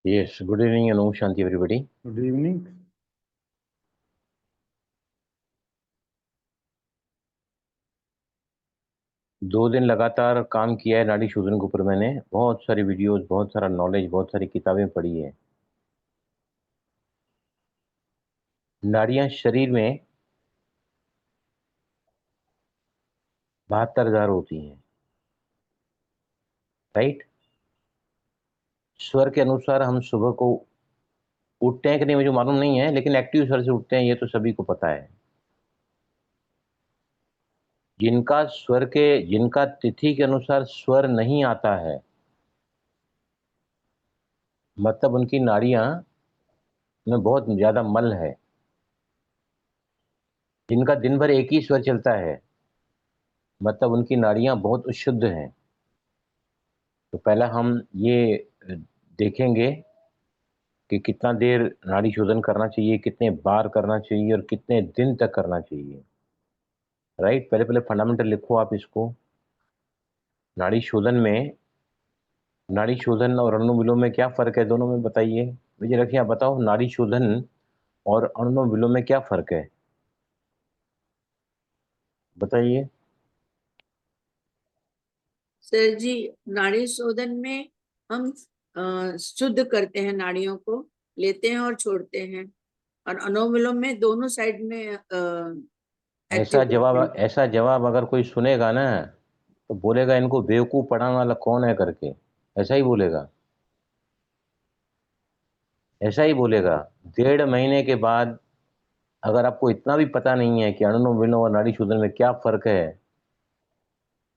Yes, good evening and Om Shanti everybody. Good evening. दो दिन लगातार काम किया है नाड़ी शोधन के ऊपर। मैंने बहुत सारी वीडियोस, बहुत सारा नॉलेज, बहुत सारी किताबें पढ़ी है। नाड़ियां शरीर में 72,000 होती हैं, राइट। स्वर के अनुसार हम सुबह को उठते हैं कि नहीं मुझे मालूम नहीं है, लेकिन एक्टिव स्वर से उठते हैं, ये तो सभी को पता है। जिनका तिथि के अनुसार स्वर नहीं आता है, मतलब उनकी नाड़ियां में बहुत ज्यादा मल है। जिनका दिन भर एक ही स्वर चलता है, मतलब उनकी नाड़ियां बहुत शुद्ध हैं। तो पहला हम ये देखेंगे कि कितना देर नाड़ी शोधन करना चाहिए, कितने बार करना चाहिए और कितने दिन तक करना चाहिए, राइट। पहले पहले फंडामेंटल लिखो आप इसको। नाड़ी शोधन और अनुलोम विलोम में क्या फर्क है, दोनों में बताइए। मुझे रखिए, आप बताओ, नाड़ी शोधन और अनुलोम विलोम में क्या फर्क है, बताइए। सर जी, नाड़ी शोधन में हम शुद्ध करते हैं, नाड़ियों को लेते हैं और छोड़ते हैं, और अनुलोम विलोम में दोनों साइड में ऐसा जवाब अगर कोई सुनेगा ना तो बोलेगा इनको बेवकूफ पढ़ाने वाला कौन है करके, ऐसा ही बोलेगा, ऐसा ही बोलेगा। 1.5 महीने के बाद अगर आपको इतना भी पता नहीं है कि अनुलोम विलोम और नाड़ी शोधन में क्या फर्क है,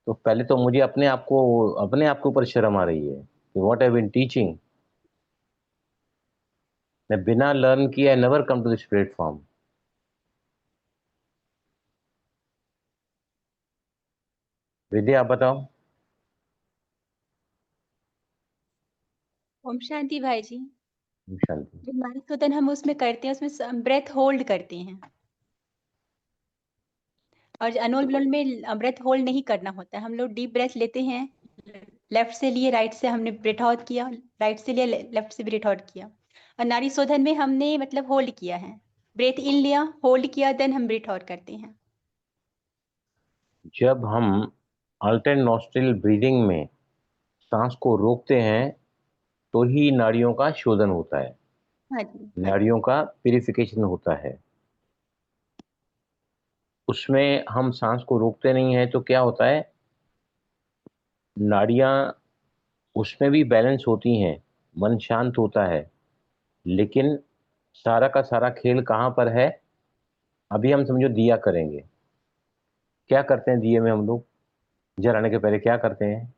तो पहले तो मुझे अपने आप के ऊपर शर्म आ रही है कि व्हाट आई बीन टीचिंग। मैं बिना लर्न किए I never come to this platform. Vidya, आप बताओ। ओम शांति भाई जी। शांति। जो नाड़ी शोधन हम उसमें करते हैं, उसमें ब्रेथ होल्ड करते हैं, और अनुलोम विलोम में ब्रेथ होल्ड नहीं करना होता है। हम लोग डीप ब्रेथ लेते हैं, लेफ्ट से लिए राइट से हमने ब्रेथ आउट किया, राइट से लिए लेफ्ट से ब्रेथ आउट किया। और नाड़ी शोधन में हमने मतलब होल्ड किया है, ब्रेथ इन लिया, होल्ड किया, देन हम ब्रेथ आउट करते हैं। जब हम अल्टरनेट नॉस्ट्रिल ब्रीदिंग में सांस को रोकते हैं तो ही नाड़ियों का शोधन होता है, हाँ जी। नाड़ियों का प्यूरिफिकेशन होता है। उसमें हम सांस को रोकते नहीं है तो क्या होता है, नाड़ियां उसमें भी बैलेंस होती हैं, मन शांत होता है, लेकिन सारा का सारा खेल कहाँ पर है। अभी हम समझो दिया करेंगे, क्या करते हैं दिए में हम लोग जलाने के पहले क्या करते हैं,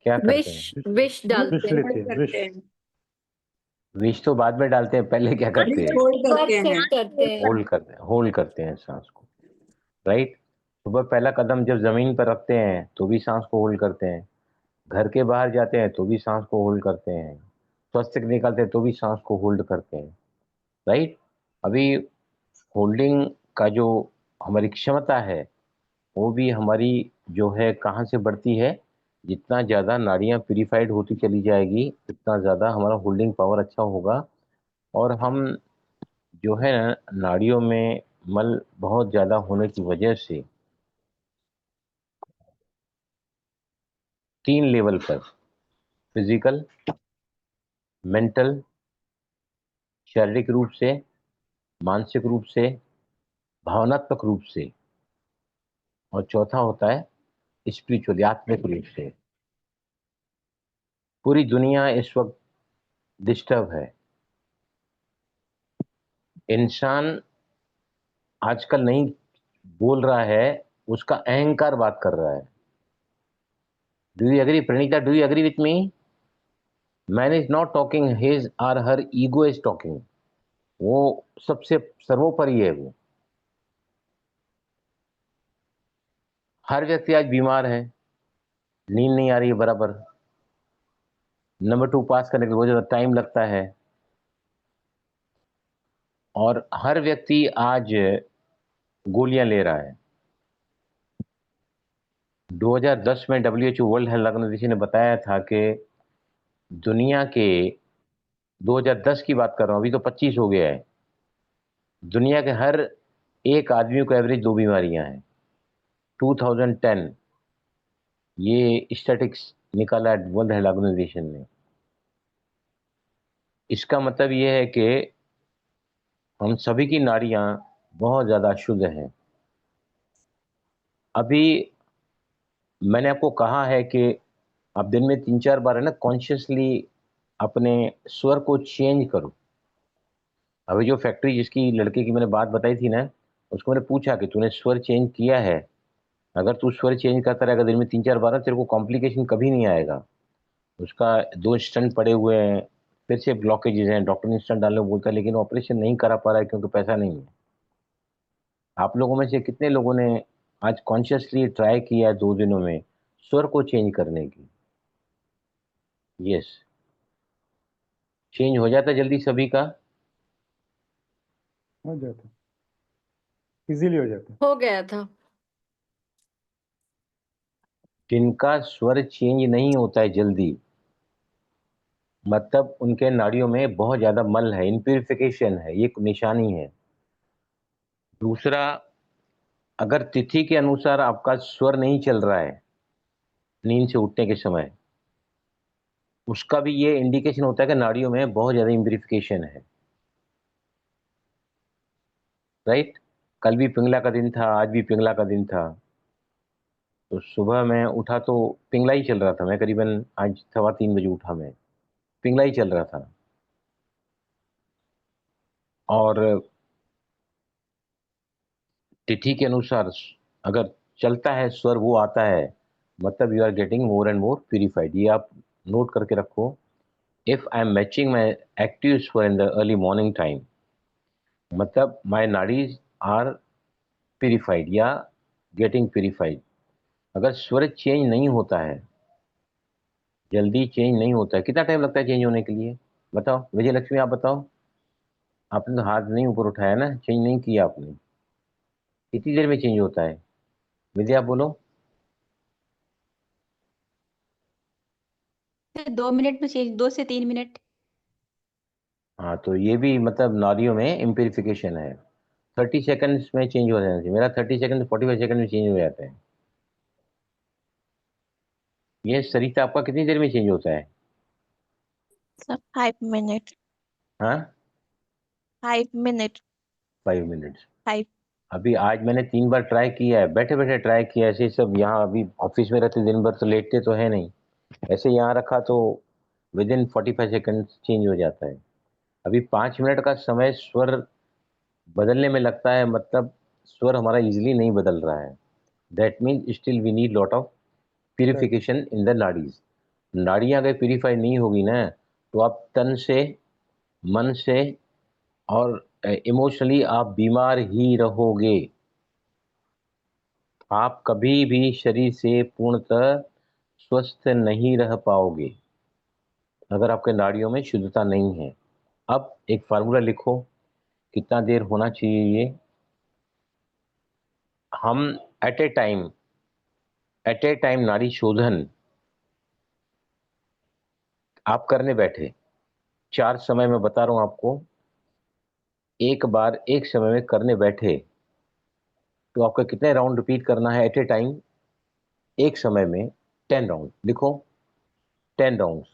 क्या करते हैं? विष डालते विष हैं, लेते हैं, विष। विष तो बाद में डालते हैं, पहले क्या करते हैं? होल्ड करते हैं सांस को, राइट। सुबह पहला कदम जब जमीन पर रखते हैं तो भी सांस को होल्ड करते हैं, घर के बाहर जाते हैं तो भी सांस को होल्ड करते हैं, स्वस्थ निकलते हैं तो भी सांस को होल्ड करते हैं, राइट। अभी होल्डिंग का जो हमारी क्षमता है वो भी हमारी जो है कहाँ से बढ़ती है, जितना ज़्यादा नाड़ियाँ प्यूरिफाइड होती चली जाएगी उतना ज़्यादा हमारा होल्डिंग पावर अच्छा होगा। और हम जो है नाड़ियों में मल बहुत ज़्यादा होने की वजह से 3 लेवल पर, फिजिकल, मेंटल, शारीरिक रूप से, मानसिक रूप से, भावनात्मक रूप से, और चौथा होता है स्पिरिचुअली, आत्मिक रूप से, पूरी दुनिया इस वक्त डिस्टर्ब है। इंसान आजकल नहीं बोल रहा है, उसका अहंकार बात कर रहा है। Do you agree Praneeta, do you agree with me? Man is not talking, his और हर ईगो इज टॉकिंग। वो सबसे सर्वोपरि है। वो हर व्यक्ति आज बीमार है, नींद नहीं आ रही है बराबर, नंबर 2 पास करने के लिए बहुत ज़्यादा टाइम लगता है, और हर व्यक्ति आज गोलियां ले रहा है। 2010 में WHO वर्ल्ड हेल्थ ऑर्गेनाइजेशन ने बताया था कि दुनिया के 2010 की बात कर रहा हूँ, अभी तो 25 हो गया है, दुनिया के हर एक आदमी को एवरेज 2 बीमारियां हैं। 2010 ये स्टैटिस्टिक्स निकाला है वर्ल्ड हेल्थ ऑर्गेनाइजेशन ने। इसका मतलब ये है कि हम सभी की नाड़ियां बहुत ज़्यादा शुद्ध हैं। अभी मैंने आपको कहा है कि आप दिन में 3-4 बार है ना कॉन्शियसली अपने स्वर को चेंज करो। अभी जो फैक्ट्री जिसकी लड़के की मैंने बात बताई थी ना, उसको मैंने पूछा कि तूने स्वर चेंज किया है? अगर तू स्वर चेंज करता रहेगा दिन में 3-4 बार ना, तेरे को कॉम्प्लिकेशन कभी नहीं आएगा। उसका 2 स्टंट पड़े हुए हैं, फिर से ब्लॉकेजेस हैं, डॉक्टर ने स्टंट डालने को बोलता है लेकिन ऑपरेशन नहीं करा पा रहा है क्योंकि पैसा नहीं है। आप लोगों में से कितने लोगों ने आज कॉन्शियसली ट्राई किया है 2 दिनों में स्वर को चेंज करने की? यस, चेंज हो जाता है जल्दी सभी का। हो जाता, इजीली हो जाता। हो गया था। जिनका स्वर चेंज नहीं होता है जल्दी, मतलब उनके नाड़ियों में बहुत ज्यादा मल है, इम्प्यूरिफिकेशन है, ये एक निशानी है। दूसरा, अगर तिथि के अनुसार आपका स्वर नहीं चल रहा है नींद से उठने के समय, उसका भी ये इंडिकेशन होता है कि नाड़ियों में बहुत ज्यादा इम्प्यूरिफिकेशन है। राइट? कल भी पिंगला का दिन था, आज भी पिंगला का दिन था। तो सुबह मैं उठा तो पिंगला ही चल रहा था। मैं करीबन आज 3:15 बजे उठा, मैं पिंगला ही चल रहा था। और तिथि के अनुसार अगर चलता है स्वर, वो आता है, मतलब you are getting more and more purified. ये आप नोट करके रखो। If I am matching my active स्वर in the early morning time, मतलब माई नाड़ीज आर प्यूरिफाइड या गेटिंग प्यूरिफाइड। अगर स्वर चेंज नहीं होता है, जल्दी चेंज नहीं होता है, कितना टाइम लगता है चेंज होने के लिए? बताओ विजय लक्ष्मी, आप बताओ। आपने तो हाथ नहीं ऊपर उठाया ना, चेंज नहीं किया आपने। कितनी देर में चेंज होता है? विजय आप बोलो। 2 मिनट में चेंज, 2 से 3 मिनट। हाँ, तो ये भी मतलब नालियों में इम्प्यूरिफिकेशन है। 30 सेकंड्स में चेंज हो जाना चाहिए। मेरा 30 सेकंड 45 सेकंड में चेंज हो जाता है। ये सरिता आपका कितनी देर में चेंज होता है? Sir 5 minute. हाँ, 5 मिनट। 5 मिनट्स। 5। अभी आज मैंने 3 बार ट्राई किया है, बैठे बैठे ट्राई किया। ऐसे सब यहाँ अभी ऑफिस में रहते दिन भर तो लेटते तो है नहीं, ऐसे यहाँ रखा तो विद इन 45 सेकंड चेंज हो जाता है। अभी 5 मिनट का समय स्वर बदलने में लगता है, मतलब स्वर हमारा इजीली नहीं बदल रहा है। That means still we need lot of purification in the नाड़ीज। नाड़ियाँ अगर प्यूरिफाई नहीं होगी ना, तो आप तन से, मन से और इमोशनली आप बीमार ही रहोगे। आप कभी भी शरीर से पूर्णतः स्वस्थ नहीं रह पाओगे अगर आपके नाड़ियों में शुद्धता नहीं है। अब एक फार्मूला लिखो, कितना देर होना चाहिए ये। हम एट ए टाइम नाड़ी शोधन आप करने बैठे, 4 समय मैं बता रहा हूं आपको, एक बार एक समय में करने बैठे तो आपका कितने राउंड रिपीट करना है एट ए टाइम? एक समय में 10 राउंड। लिखो, 10 राउंड।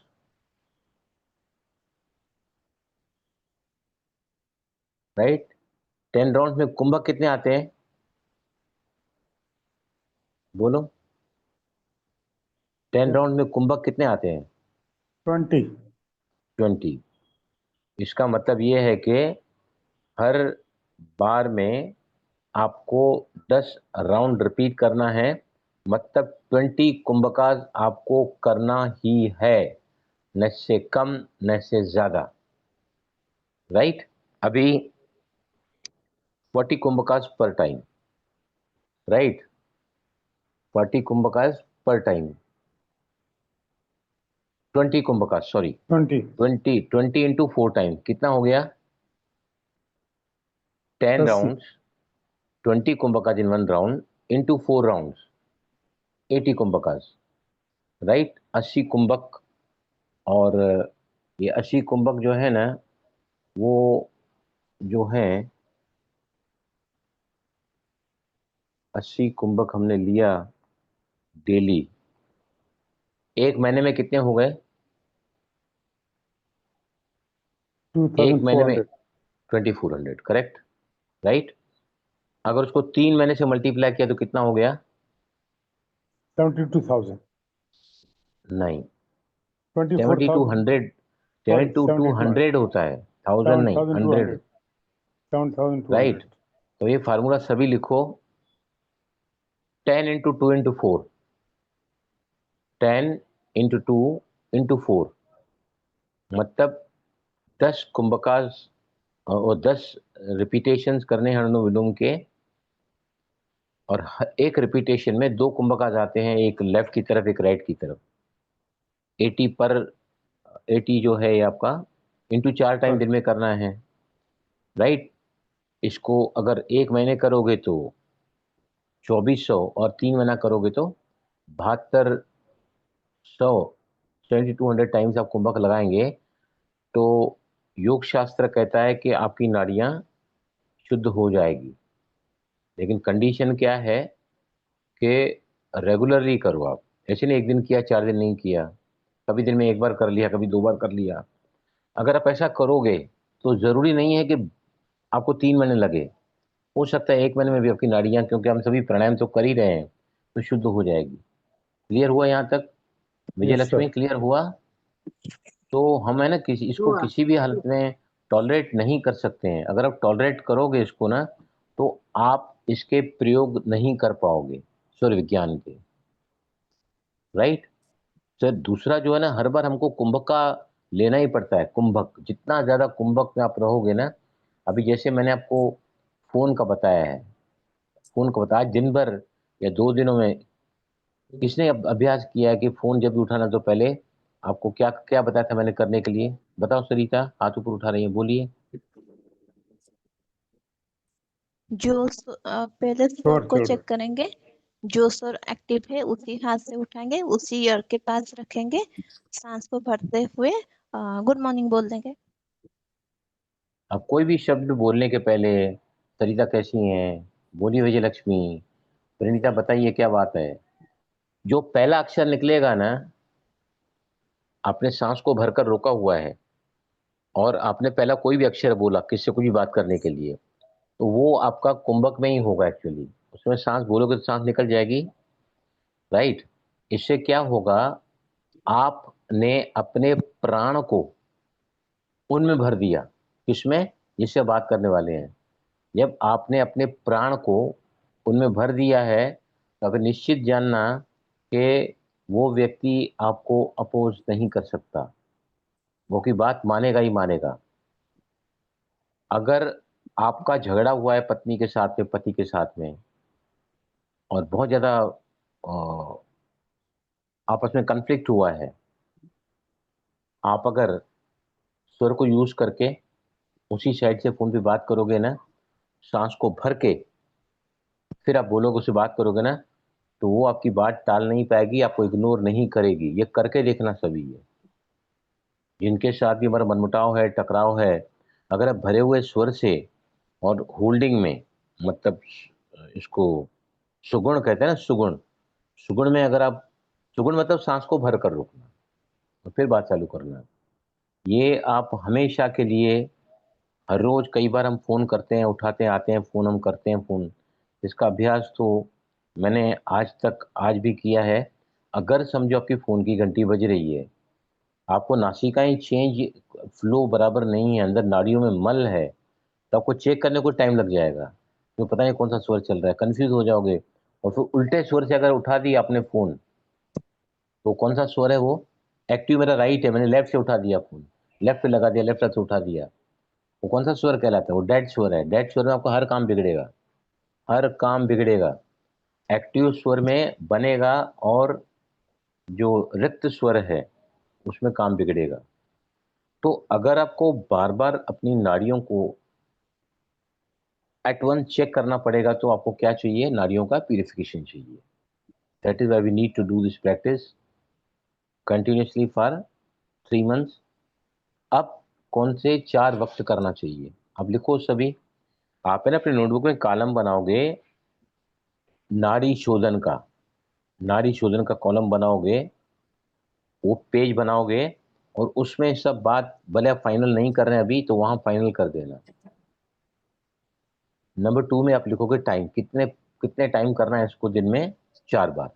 राइट? 10 राउंड में कुंभक कितने आते हैं? बोलो, 10 राउंड में कुंभक कितने आते हैं? 20। 20। इसका मतलब ये है कि हर बार में आपको 10 राउंड रिपीट करना है, मतलब 20 कुंभकाज आपको करना ही है, न से कम न से ज्यादा। राइट? अभी 40 कुंभकाज पर टाइम। राइट? 40 कुंभकाज पर टाइम, 20 कुंभकाज, सॉरी 20। 20 इंटू 4 टाइम कितना हो गया? 10 80। राउंड, 20 कुंभकाज इन 1 राउंड इंटू 4 राउंड, 80 कुंभकास, राइट। 80 कुंभक, और ये 80 कुंभक जो है ना, वो जो है 80 कुंभक हमने लिया डेली, एक महीने में कितने हो गए? एक महीने में 2400. 2400, करेक्ट, राइट। अगर उसको 3 महीने से मल्टीप्लाई किया तो कितना हो गया? 72,000. नहीं, 24,000. 7200, Sorry, 7200 होता है, 1000 नहीं, 100, 7,200. 7,200. राइट। तो ये फार्मूला सभी लिखो, 10 इंटू 2 इंटू 4, 10 इंटू 2 इंटू 4, मतलब 10 कुंभकास और 10 रिपीटेशंस करने हैं अनुलोम के, और एक रिपीटेशन में 2 कुंभकास आते हैं, एक लेफ्ट की तरफ एक राइट की तरफ। 80 पर 80 जो है ये आपका इंटू 4 टाइम दिन में करना है, राइट। इसको अगर एक महीने करोगे तो 2400, और 3 महीना करोगे तो 7200, 7200 टाइम्स आप कुंभक लगाएंगे तो योग शास्त्र कहता है कि आपकी नाड़ियां शुद्ध हो जाएगी। लेकिन कंडीशन क्या है कि रेगुलरली करो आप, ऐसे नहीं एक दिन किया 4 दिन नहीं किया, कभी दिन में एक बार कर लिया, कभी 2 बार कर लिया। अगर आप ऐसा करोगे तो जरूरी नहीं है कि आपको 3 महीने लगे, हो सकता है 1 महीने में भी आपकी नाड़ियां, क्योंकि हम सभी प्राणायाम तो कर ही रहे हैं, तो शुद्ध हो जाएगी। क्लियर हुआ यहाँ तक विजय Yes, लक्ष्मी? sir. क्लियर हुआ? तो हम है ना इसको हुआ। किसी भी हालत में टॉलरेट नहीं कर सकते हैं। अगर आप टॉलरेट करोगे इसको ना, तो आप इसके प्रयोग नहीं कर पाओगे सूर्य विज्ञान के, राइट। सर दूसरा जो है ना, हर बार हमको कुंभक का लेना ही पड़ता है। कुंभक, जितना ज्यादा कुंभक में आप रहोगे ना, अभी जैसे मैंने आपको फोन का बताया है, फोन का बताया, दिन भर या 2 दिनों में किसने अभ्यास किया है कि फोन जब भी उठाना तो पहले आपको क्या क्या बताया था मैंने करने के लिए? बताओ सरिता, हाथ ऊपर उठा रही है, बोलिए। पहले स्वर को Sure. चेक करेंगे, जो स्वर एक्टिव है उसी हाथ से उठाएंगे, उसी ईयर के पास रखेंगे, सांस को भरते हुए गुड मॉर्निंग बोल देंगे। अब कोई भी शब्द बोलने के पहले सरिता कैसी हैं, बोलिए विजय लक्ष्मी, प्रणीता बताइए क्या बात है। जो पहला अक्षर निकलेगा ना, आपने सांस को भरकर रोका हुआ है और आपने पहला कोई भी अक्षर बोला किससे कुछ भी बात करने के लिए, तो वो आपका कुंभक में ही होगा एक्चुअली। उसमें सांस बोलोगे तो सांस निकल जाएगी, राइट। इससे क्या होगा, आपने अपने प्राण को उनमें भर दिया, किसमें? जिससे बात करने वाले हैं। जब आपने अपने प्राण को उनमें भर दिया है, तो फिर निश्चित जानना कि वो व्यक्ति आपको अपोज नहीं कर सकता, वो की बात मानेगा ही मानेगा। अगर आपका झगड़ा हुआ है पत्नी के साथ में, पति के साथ में, और बहुत ज्यादा आपस में कन्फ्लिक्ट हुआ है, आप अगर स्वर को यूज करके उसी साइड से फोन पे बात करोगे ना, सांस को भर के फिर आप बोलोगे, उससे बात करोगे ना, तो वो आपकी बात टाल नहीं पाएगी, आपको इग्नोर नहीं करेगी। ये करके देखना सभी है, जिनके साथ भी हमारा मनमुटाव है, टकराव है, अगर आप भरे हुए स्वर से और होल्डिंग में, मतलब इसको सुगुण कहते हैं ना, सुगुण, सुगुण में अगर आप, सुगुण मतलब सांस को भर कर रोकना और फिर बात चालू करना, ये आप हमेशा के लिए, हर रोज कई बार हम फोन करते हैं, उठाते हैं, आते हैं फोन, हम करते हैं फोन, इसका अभ्यास तो मैंने आज भी किया है। अगर समझो आपकी फोन की घंटी बज रही है, आपको नासिकाएं चेंज, फ्लो बराबर नहीं है, अंदर नाड़ियों में मल है, तो आपको चेक करने को टाइम लग जाएगा, तो पता नहीं कौन सा स्वर चल रहा है, कंफ्यूज हो जाओगे। और फिर उल्टे स्वर से अगर उठा दिया आपने फोन, तो कौन सा स्वर है वो? एक्टिव मेरा राइट है, मैंने लेफ्ट से उठा दिया फोन, लेफ्ट पे लगा दिया, लेफ्ट हाथ से उठा दिया, वो कौन सा स्वर कहलाता है? वो डेड स्वर है। डेड स्वर में आपका हर काम बिगड़ेगा, हर काम बिगड़ेगा। एक्टिव स्वर में बनेगा, और जो रिक्त स्वर है उसमें काम बिगड़ेगा। तो अगर आपको बार बार अपनी नाड़ियों को एट वन चेक करना पड़ेगा, तो आपको क्या चाहिए? नाड़ियों का प्यूरिफिकेशन चाहिए। That is why we need to do this practice continuously for 3 months. अब कौन से 4 वक्त करना चाहिए? अब लिखो सभी। आप है ना अपने नोटबुक में कॉलम बनाओगे, नाड़ी शोधन का कॉलम बनाओगे, वो पेज बनाओगे और उसमें सब बात, भले आप फाइनल नहीं कर रहे हैं अभी तो वहां फाइनल कर देना। नंबर 2 में आप लिखोगे टाइम, कितने टाइम करना है इसको, दिन में 4 बार।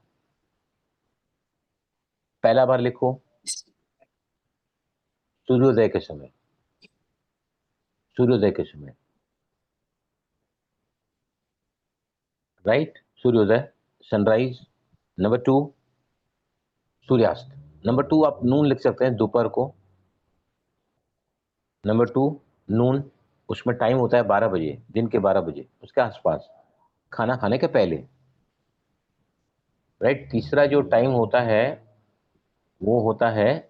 पहला बार लिखो सूर्योदय के समय, राइट, सूर्योदय, सनराइज। नंबर 2 सूर्यास्त। नंबर 2 आप नून लिख सकते हैं, दोपहर को। नंबर 2 नून, उसमें टाइम होता है 12 बजे, दिन के 12 बजे, उसके आसपास, खाना खाने के पहले, राइट। तीसरा जो टाइम होता है वो होता है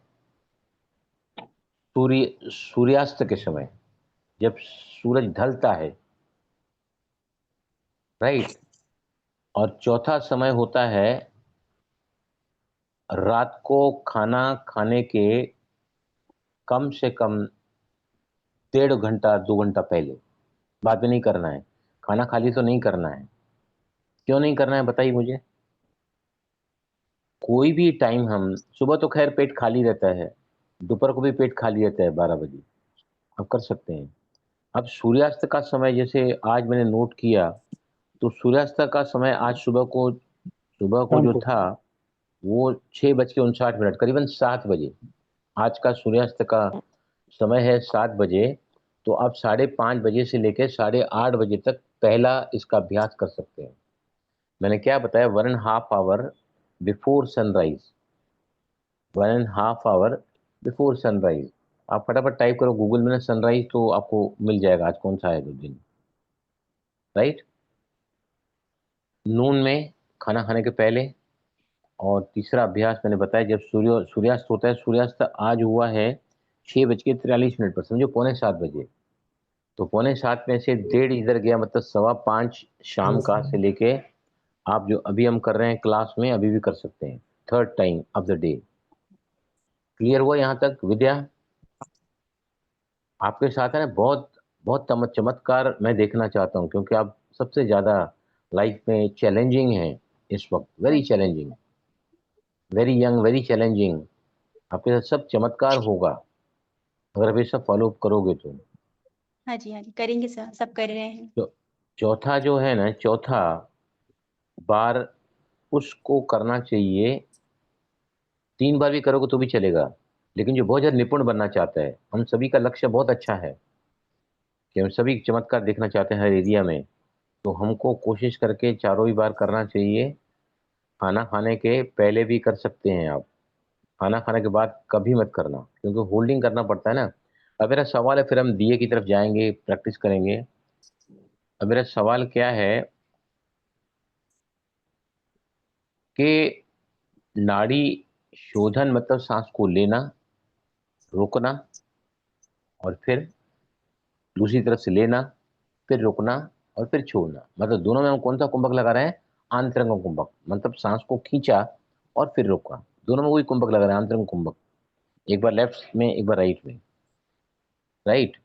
सूर्यास्त के समय, जब सूरज ढलता है, राइट। और चौथा समय होता है रात को खाना खाने के कम से कम 1.5 घंटा 2 घंटा पहले। बाद में नहीं करना है, खाना खाली तो नहीं करना है। क्यों नहीं करना है बताइए मुझे। कोई भी टाइम, हम सुबह तो खैर पेट खाली रहता है, दोपहर को भी पेट खाली रहता है 12 बजे, आप कर सकते हैं। अब सूर्यास्त का समय जैसे आज मैंने नोट किया, तो सूर्यास्त का समय आज सुबह को शाम जो को। था वो 6:59, करीबन 7 बजे। आज का सूर्यास्त का समय है 7 बजे, तो आप 5:30 बजे से लेकर 8:30 बजे तक पहला इसका अभ्यास कर सकते हैं। मैंने क्या बताया, 1.5 hour before sunrise, 1.5 hour before sunrise. आप फटाफट टाइप करो गूगल में ना सनराइज, तो आपको मिल जाएगा आज कौन सा है वो दिन, राइट। नून में खाना खाने के पहले। और तीसरा अभ्यास मैंने बताया जब सूर्यास्त होता है। सूर्यास्त आज हुआ है 6:43 पर, समझो 6:45 बजे। तो 6:45 में से 1:30 इधर गया, मतलब 5:15 शाम का से लेके आप जो अभी हम कर रहे हैं क्लास में, अभी भी कर सकते हैं, 3rd time of the day. Clear हुआ यहाँ तक विद्या? आपके साथ है ना बहुत बहुत चमत्कार मैं देखना चाहता हूँ, क्योंकि आप सबसे ज्यादा लाइफ में चैलेंजिंग हैं इस वक्त, very challenging, very young, very challenging. आपके साथ सब चमत्कार होगा अगर आप ये सब फॉलो करोगे तो। हाँ जी करेंगे सर, सब कर रहे हैं। तो चौथा जो है ना, चौथा बार उसको करना चाहिए, 3 बार भी करोगे तो भी चलेगा। लेकिन जो बहुत ज्यादा निपुण बनना चाहता है, हम सभी का लक्ष्य बहुत अच्छा है कि हम सभी चमत्कार देखना चाहते हैं हर एरिया में, तो हमको कोशिश करके चारों ही बार करना चाहिए। खाना खाने के पहले भी कर सकते हैं आप, खाना खाने के बाद कभी मत करना, क्योंकि होल्डिंग करना पड़ता है ना। अब मेरा सवाल है, फिर हम दिए की तरफ जाएंगे, प्रैक्टिस करेंगे। अब मेरा सवाल क्या है कि नाड़ी शोधन मतलब सांस को लेना, रोकना और फिर दूसरी तरफ से लेना, फिर रुकना और फिर छोड़ना। मतलब दोनों में हम कौन सा कुंभक लगा रहे हैं? आंतरंग कुंभक। मतलब सांस को खींचा और फिर रोका, दोनों में वही कुंभक लगा रहे हैं, आंतरंग कुंभक। एक बार लेफ्ट में, एक बार राइट में, राइट।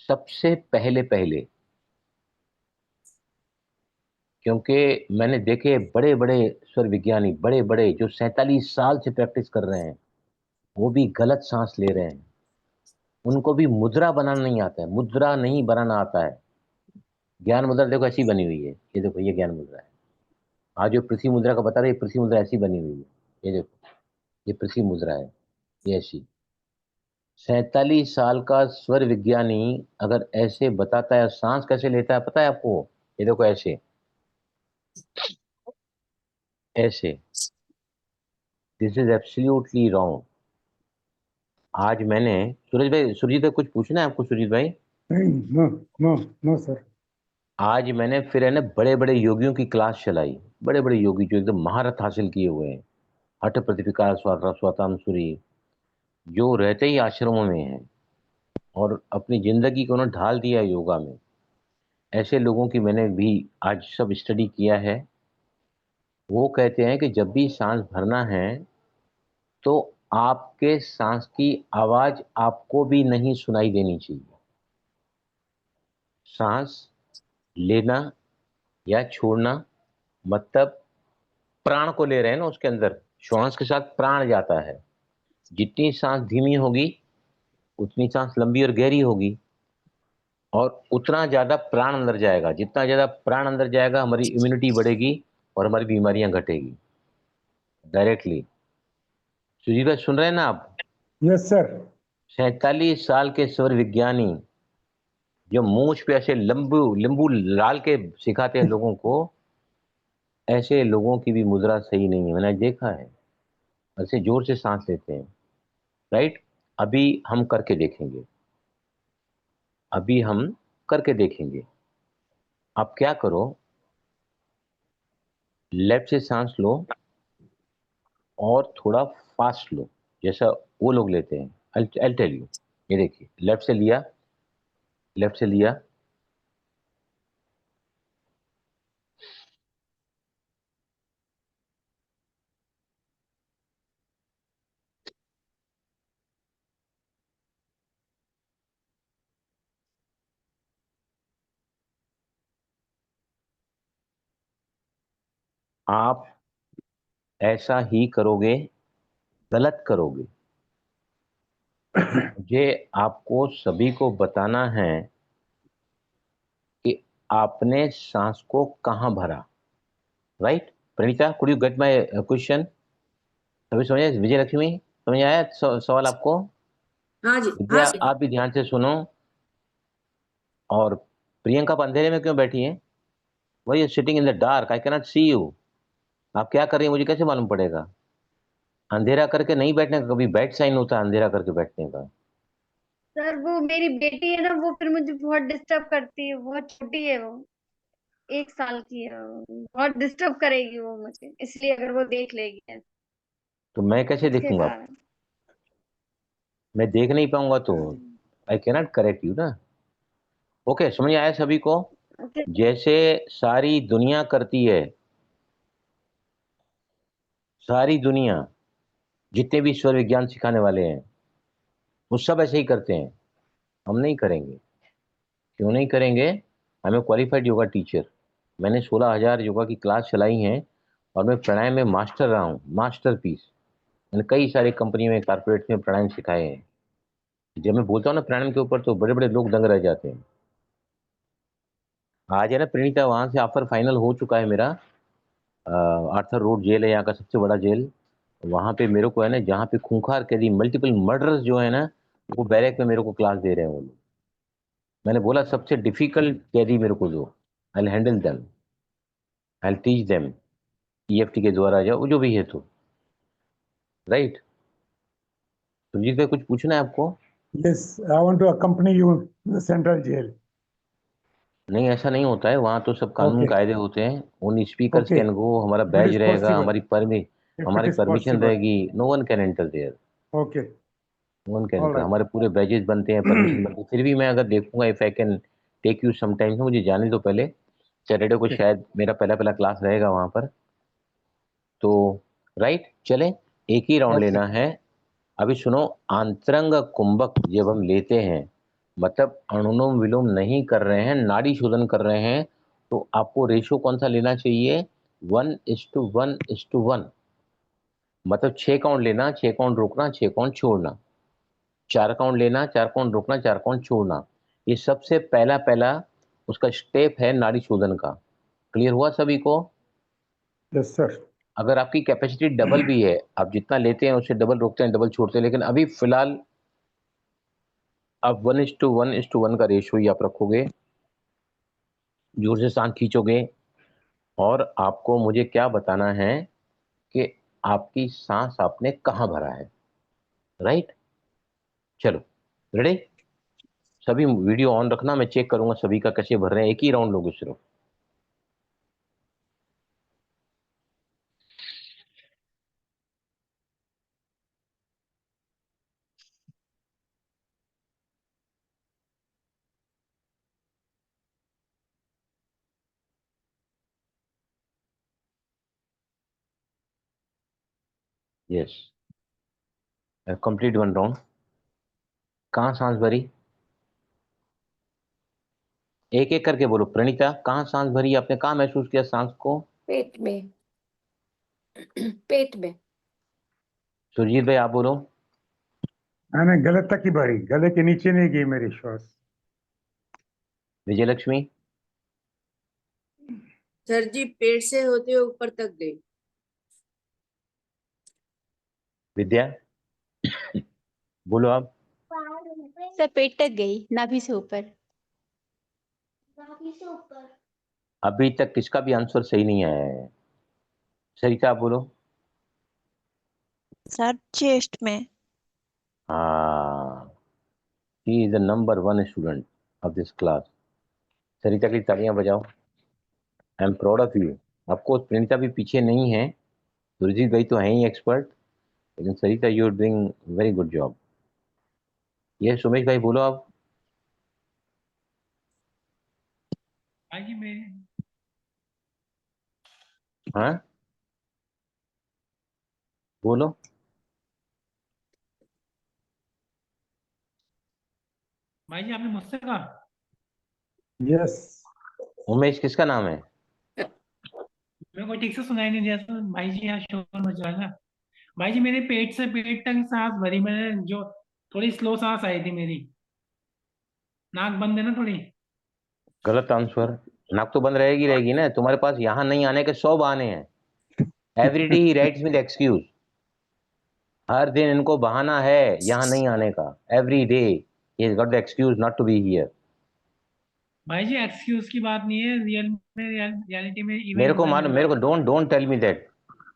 सबसे पहले क्योंकि मैंने देखे बड़े बड़े स्वर विज्ञानी, बड़े बड़े जो 47 साल से प्रैक्टिस कर रहे हैं, वो भी गलत सांस ले रहे हैं। उनको भी मुद्रा बनाना नहीं आता है, मुद्रा नहीं बनाना आता है। ज्ञान मुद्रा देखो ऐसी बनी हुई है, ये देखो, ये ज्ञान मुद्रा है। आज जो पृथ्वी मुद्रा का बता रहे, पृथ्वी मुद्रा ऐसी बनी हुई है, ये देखो, ये पृथ्वी मुद्रा है, ये ऐसी। 47 साल का स्वर विज्ञानी अगर ऐसे बताता है, सांस कैसे लेता है पता है आपको? ये देखो ऐसे, ऐसे। This is absolutely wrong. आज मैंने, सुरजीत भाई कुछ पूछना है आपको? सुरजीत भाई, नहीं, नो नो नो सर। आज मैंने फिर है ना बड़े बड़े योगियों की क्लास चलाई, बड़े बड़े योगी जो एकदम महारत हासिल किए हुए हैं, हठ प्रतिपिकार स्वातम सूरी, जो रहते ही आश्रमों में हैं और अपनी जिंदगी को उन्होंने ढाल दिया है योगा में। ऐसे लोगों की मैंने भी आज सब स्टडी किया है वो कहते हैं कि जब भी सांस भरना है तो आपके सांस की आवाज आपको भी नहीं सुनाई देनी चाहिए। सांस लेना या छोड़ना मतलब प्राण को ले रहे हैं ना, उसके अंदर श्वास के साथ प्राण जाता है। जितनी सांस धीमी होगी उतनी सांस लंबी और गहरी होगी और उतना ज्यादा प्राण अंदर जाएगा। जितना ज्यादा प्राण अंदर जाएगा हमारी इम्यूनिटी बढ़ेगी और हमारी बीमारियां घटेगी डायरेक्टली। सुजीत भाई सुन रहे हैं ना आप? Yes sir. 47 साल के स्वर विज्ञानी जो मूंछ पे ऐसे लंबू लींबू लाल के सिखाते हैं लोगों को, ऐसे लोगों की भी मुद्रा सही नहीं है, मैंने देखा है। ऐसे जोर से सांस लेते हैं। राइट। अभी हम करके देखेंगे, अभी हम करके देखेंगे। आप क्या करो, लेफ्ट से सांस लो और थोड़ा फास्ट लो, जैसा वो लोग लेते हैं। I'll tell you। ये देखिए, लेफ्ट से लिया, लेफ्ट से लिया, आप ऐसा ही करोगे, गलत करोगे। मुझे आपको सभी को बताना है कि आपने सांस को कहां भरा। Right. Pranita, could you get my question? सभी समझे? विजय लक्ष्मी, समझ आया सवाल आपको? हाँ जी, विद्या, हाँ जी। आप भी ध्यान से सुनो। और प्रियंका, आप अंधेरे में क्यों बैठी हैं? Why you sitting in the dark? I cannot see you. आप क्या कर रही हैं मुझे कैसे मालूम पड़ेगा? अंधेरा करके नहीं बैठने का कभी बैड साइन होता है, अंधेरा करके बैठने का। सर वो मेरी बेटी है ना, वो फिर मुझे बहुत डिस्टर्ब करती है, बहुत छोटी है वो, 1 साल की है वो, बहुत डिस्टर्ब करेगी वो मुझे, इसलिए अगर वो देख लेगी तो मैं कैसे इसके देखूंगा? कारण। मैं देख नहीं पाऊंगा तो आई कैनॉट करेक्ट यू ना। ओके, समझ आया सभी को? ओके। जैसे सारी दुनिया करती है, सारी दुनिया, जितने भी ईश्वर विज्ञान सिखाने वाले हैं वो सब ऐसे ही करते हैं। हम नहीं करेंगे। क्यों नहीं करेंगे? I am a qualified yoga teacher. मैंने 16,000 योगा की क्लास चलाई हैं और मैं प्राणायाम में मास्टर रहा हूँ, मास्टर पीस। मैंने कई सारी कंपनी में, कारपोरेट में प्राणायाम सिखाए हैं। जब मैं बोलता हूँ ना प्राणायाम के ऊपर तो बड़े बड़े लोग दंग रह जाते हैं। आज है ना प्रणीता, वहां से ऑफर फाइनल हो चुका है मेरा। आर्थर रोड जेल है यहाँ का सबसे बड़ा जेल। वहां पे मेरे को है ना, जहाँ पे खूंखार कैदी, मल्टीपल मर्डर्स जो है ना, वो बैरक में मेरे को क्लास दे रहे हैं वो लोग। मैंने बोला सबसे डिफिकल्ट कैदी मेरे को दो, I handle them, I teach them. EFT के द्वारा जाओ जो भी है तो। राइट। सुरजीत भाई, कुछ पूछना है आपको? Yes, I want to accompany you to the central jail. नहीं, ऐसा नहीं होता है वहाँ तो, सब कानून Okay, कायदे होते हैं। Only speakers okay. Can go, हमारा If it बैज is रहेगा, possible, if it हमारी is परमिशन possible. रहेगी। No one can enter there, Okay, no one can all enter. right. हमारे पूरे बैजेस बनते हैं, परमिशन बनती है। फिर भी मैं अगर देखूंगा, if I can take you sometimes, मुझे जाने दो पहले। सैटरडे को Okay, शायद मेरा पहला पहला क्लास रहेगा वहां पर तो। राइट, चलें, एक ही राउंड okay. लेना है। अभी सुनो, आंतरंग कुंभक जब हम लेते हैं, मतलब अनुलोम विलोम नहीं कर रहे हैं, नाड़ी शोधन कर रहे हैं, तो आपको रेशो कौन सा लेना चाहिए? 1:1:1। मतलब 6 काउंट लेना, 6 काउंट रोकना, 6 काउंट छोड़ना। 4 काउंट लेना, 4 काउंट रोकना, 4 काउंट छोड़ना। ये सबसे पहला पहला उसका स्टेप है नाड़ी शोधन का। क्लियर हुआ सभी को? Yes, sir. अगर आपकी कैपेसिटी डबल भी है, आप जितना लेते हैं उससे डबल रोकते हैं, डबल छोड़ते हैं, लेकिन अभी फिलहाल आप 1:1:1 का रेशियो ही आप रखोगे। जोर से सांस खींचोगे और आपको मुझे क्या बताना है कि आपकी सांस आपने कहाँ भरा है। राइट। चलो, रेडी? सभी वीडियो ऑन रखना, मैं चेक करूंगा सभी का कैसे भर रहे हैं। एक ही राउंड लोगे सिर्फ। Yes, complete 1 round. कहाँ सांस भरी? एक एक करके बोलो। प्रणीता, कहाँ सांस भरी? आपने कहाँ महसूस किया सांस को? पेट में। पेट में। सुरजीत भाई आप बोलो। मैंने गले तक ही भरी, गले के नीचे नहीं गई मेरी श्वास। विजयलक्ष्मी? सर जी पेट से होते हुए ऊपर तक गई। विद्या बोलो आप। सर पेट तक गई, नाभि से ऊपर। अभी तक किसका भी आंसर सही नहीं आया है। सरिता आप बोलो। सर चेस्ट में। हाँ, she is the number 1 student of this class. Sarita की तालियां बजाओ। I am proud of you. आपको प्रणीता भी पीछे नहीं है, सुरजीत भाई तो है ही एक्सपर्ट, लेकिन Sarita you are doing very good job. ये सुमेश भाई बोलो आप। हाँ बोलो। भाई जी आपने मुझसे कहा? यस। उमेश किसका नाम है? मेरे को ठीक से सुनाई नहीं दिया सर, भाई जी यहाँ शोर मचा रहा। भाई जी मेरे पेट से पेट तक सांस भरी मैंने, जो थोड़ी स्लो सांस आई थी मेरी। नाक बंद है ना थोड़ी। गलत आंसर। नाक तो बंद रहेगी रहेगी ना, तुम्हारे पास यहाँ नहीं आने के 100 बहाने हैं। Every day he writes with excuse. हर दिन इनको बहाना है यहाँ नहीं आने का। Every day he got the excuse not to be here. भाई जी एक्सक्यूज की बात नहीं है, रियलिटी में इवेंट मेरे को हुआ है मालूम, मेरे मेरे को साथ। Don't tell me that.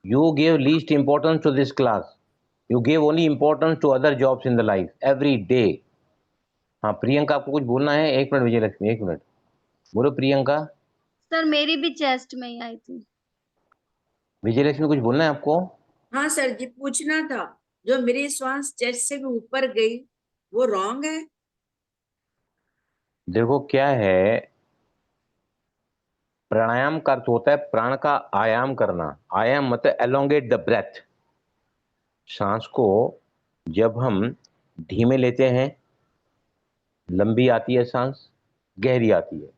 You give least importance to this class. You give only importance to other jobs in the life every day. हाँ प्रियंका आपको कुछ बोलना है? 1 मिनट विजयलक्ष्मी, 1 मिनट बोलो प्रियंका। सर मेरी भी चेस्ट में ही आई थी। विजयलक्ष्मी कुछ बोलना है आपको? हाँ सर जी पूछना था, जो मेरी श्वास चेस्ट से भी ऊपर गई वो रॉन्ग है? देखो क्या है, प्राणायाम का अर्थ होता है प्राण का आयाम करना। आयाम मतलब एलोंगेट द ब्रेथ। सांस को जब हम धीमे लेते हैं, लंबी आती है सांस, गहरी आती है,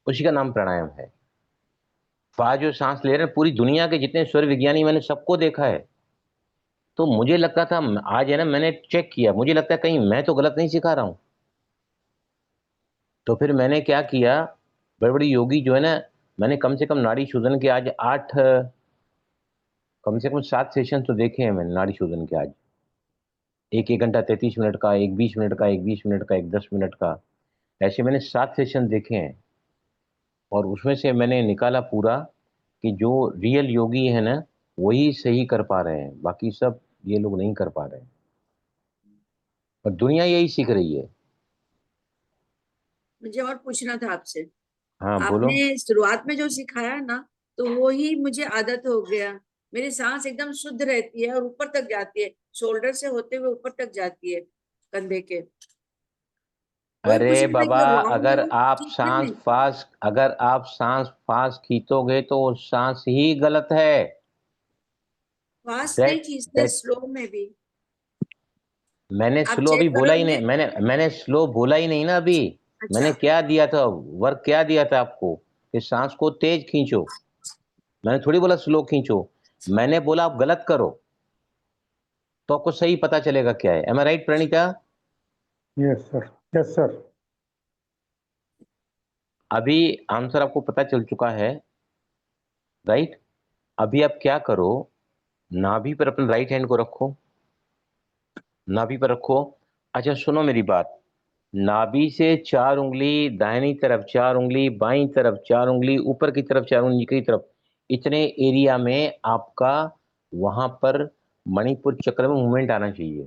उसी का नाम प्राणायाम है। आज जो सांस ले रहे हैं, पूरी दुनिया के जितने स्वर विज्ञानी मैंने सबको देखा है, तो मुझे लगता था, आज है ना मैंने चेक किया, मुझे लगता है कहीं मैं तो गलत नहीं सिखा रहा हूं। तो फिर मैंने क्या किया, बड़े बड़े योगी जो है ना, मैंने कम से कम नाड़ी शोधन के आज 8, कम से कम 7 सेशन तो देखे हैं मैंने नाड़ी शोधन के आज। एक 1 घंटा 33 मिनट का, एक 20 मिनट का, एक 20 मिनट का, एक 10 मिनट का, ऐसे मैंने 7 सेशन देखे हैं। और उसमें से मैंने निकाला पूरा कि जो रियल योगी है ना, वही सही कर पा रहे हैं, बाकी सब ये लोग नहीं कर पा रहे हैं। और दुनिया यही सीख रही है। मुझे और पूछना था आपसे, हाँ बोलो। आपने शुरुआत में जो सिखाया ना, तो वो ही मुझे आदत हो गया। मेरी सांस एकदम शुद्ध रहती है और ऊपर तक जाती है, शोल्डर से होते हुए ऊपर तक जाती है कंधे के। कोई पूछ अरे रहा था बाबा, ये रॉन्ग है, अगर वो आप ठीक है सांस नहीं। फास्ट अगर आप सांस फास्ट खींचोगे तो वो सांस ही गलत है। फास्ट नहीं दैट खींचते, दैट स्लो में भी। मैंने आप स्लो अभी चेक बोला ही करोगे। नहीं, मैंने स्लो बोला ही नहीं ना अभी। अच्छा। मैंने क्या दिया था, वर्क क्या दिया था आपको, कि सांस को तेज खींचो। मैंने थोड़ी बोला स्लो खींचो। मैंने बोला आप गलत करो, तो आपको सही पता चलेगा क्या है। Am I right Pranita? Yes sir, yes sir. अभी आंसर आपको पता चल चुका है, राइट? अभी आप क्या करो, नाभि पर अपने राइट हैंड को रखो, नाभि पर रखो। अच्छा सुनो मेरी बात, नाभि से 4 उंगली दाहिनी तरफ, 4 उंगली बाईं तरफ, 4 उंगली ऊपर की तरफ, 4 उंगली नीचे की तरफ, इतने एरिया में आपका वहां पर मणिपुर चक्र में मूवमेंट आना चाहिए।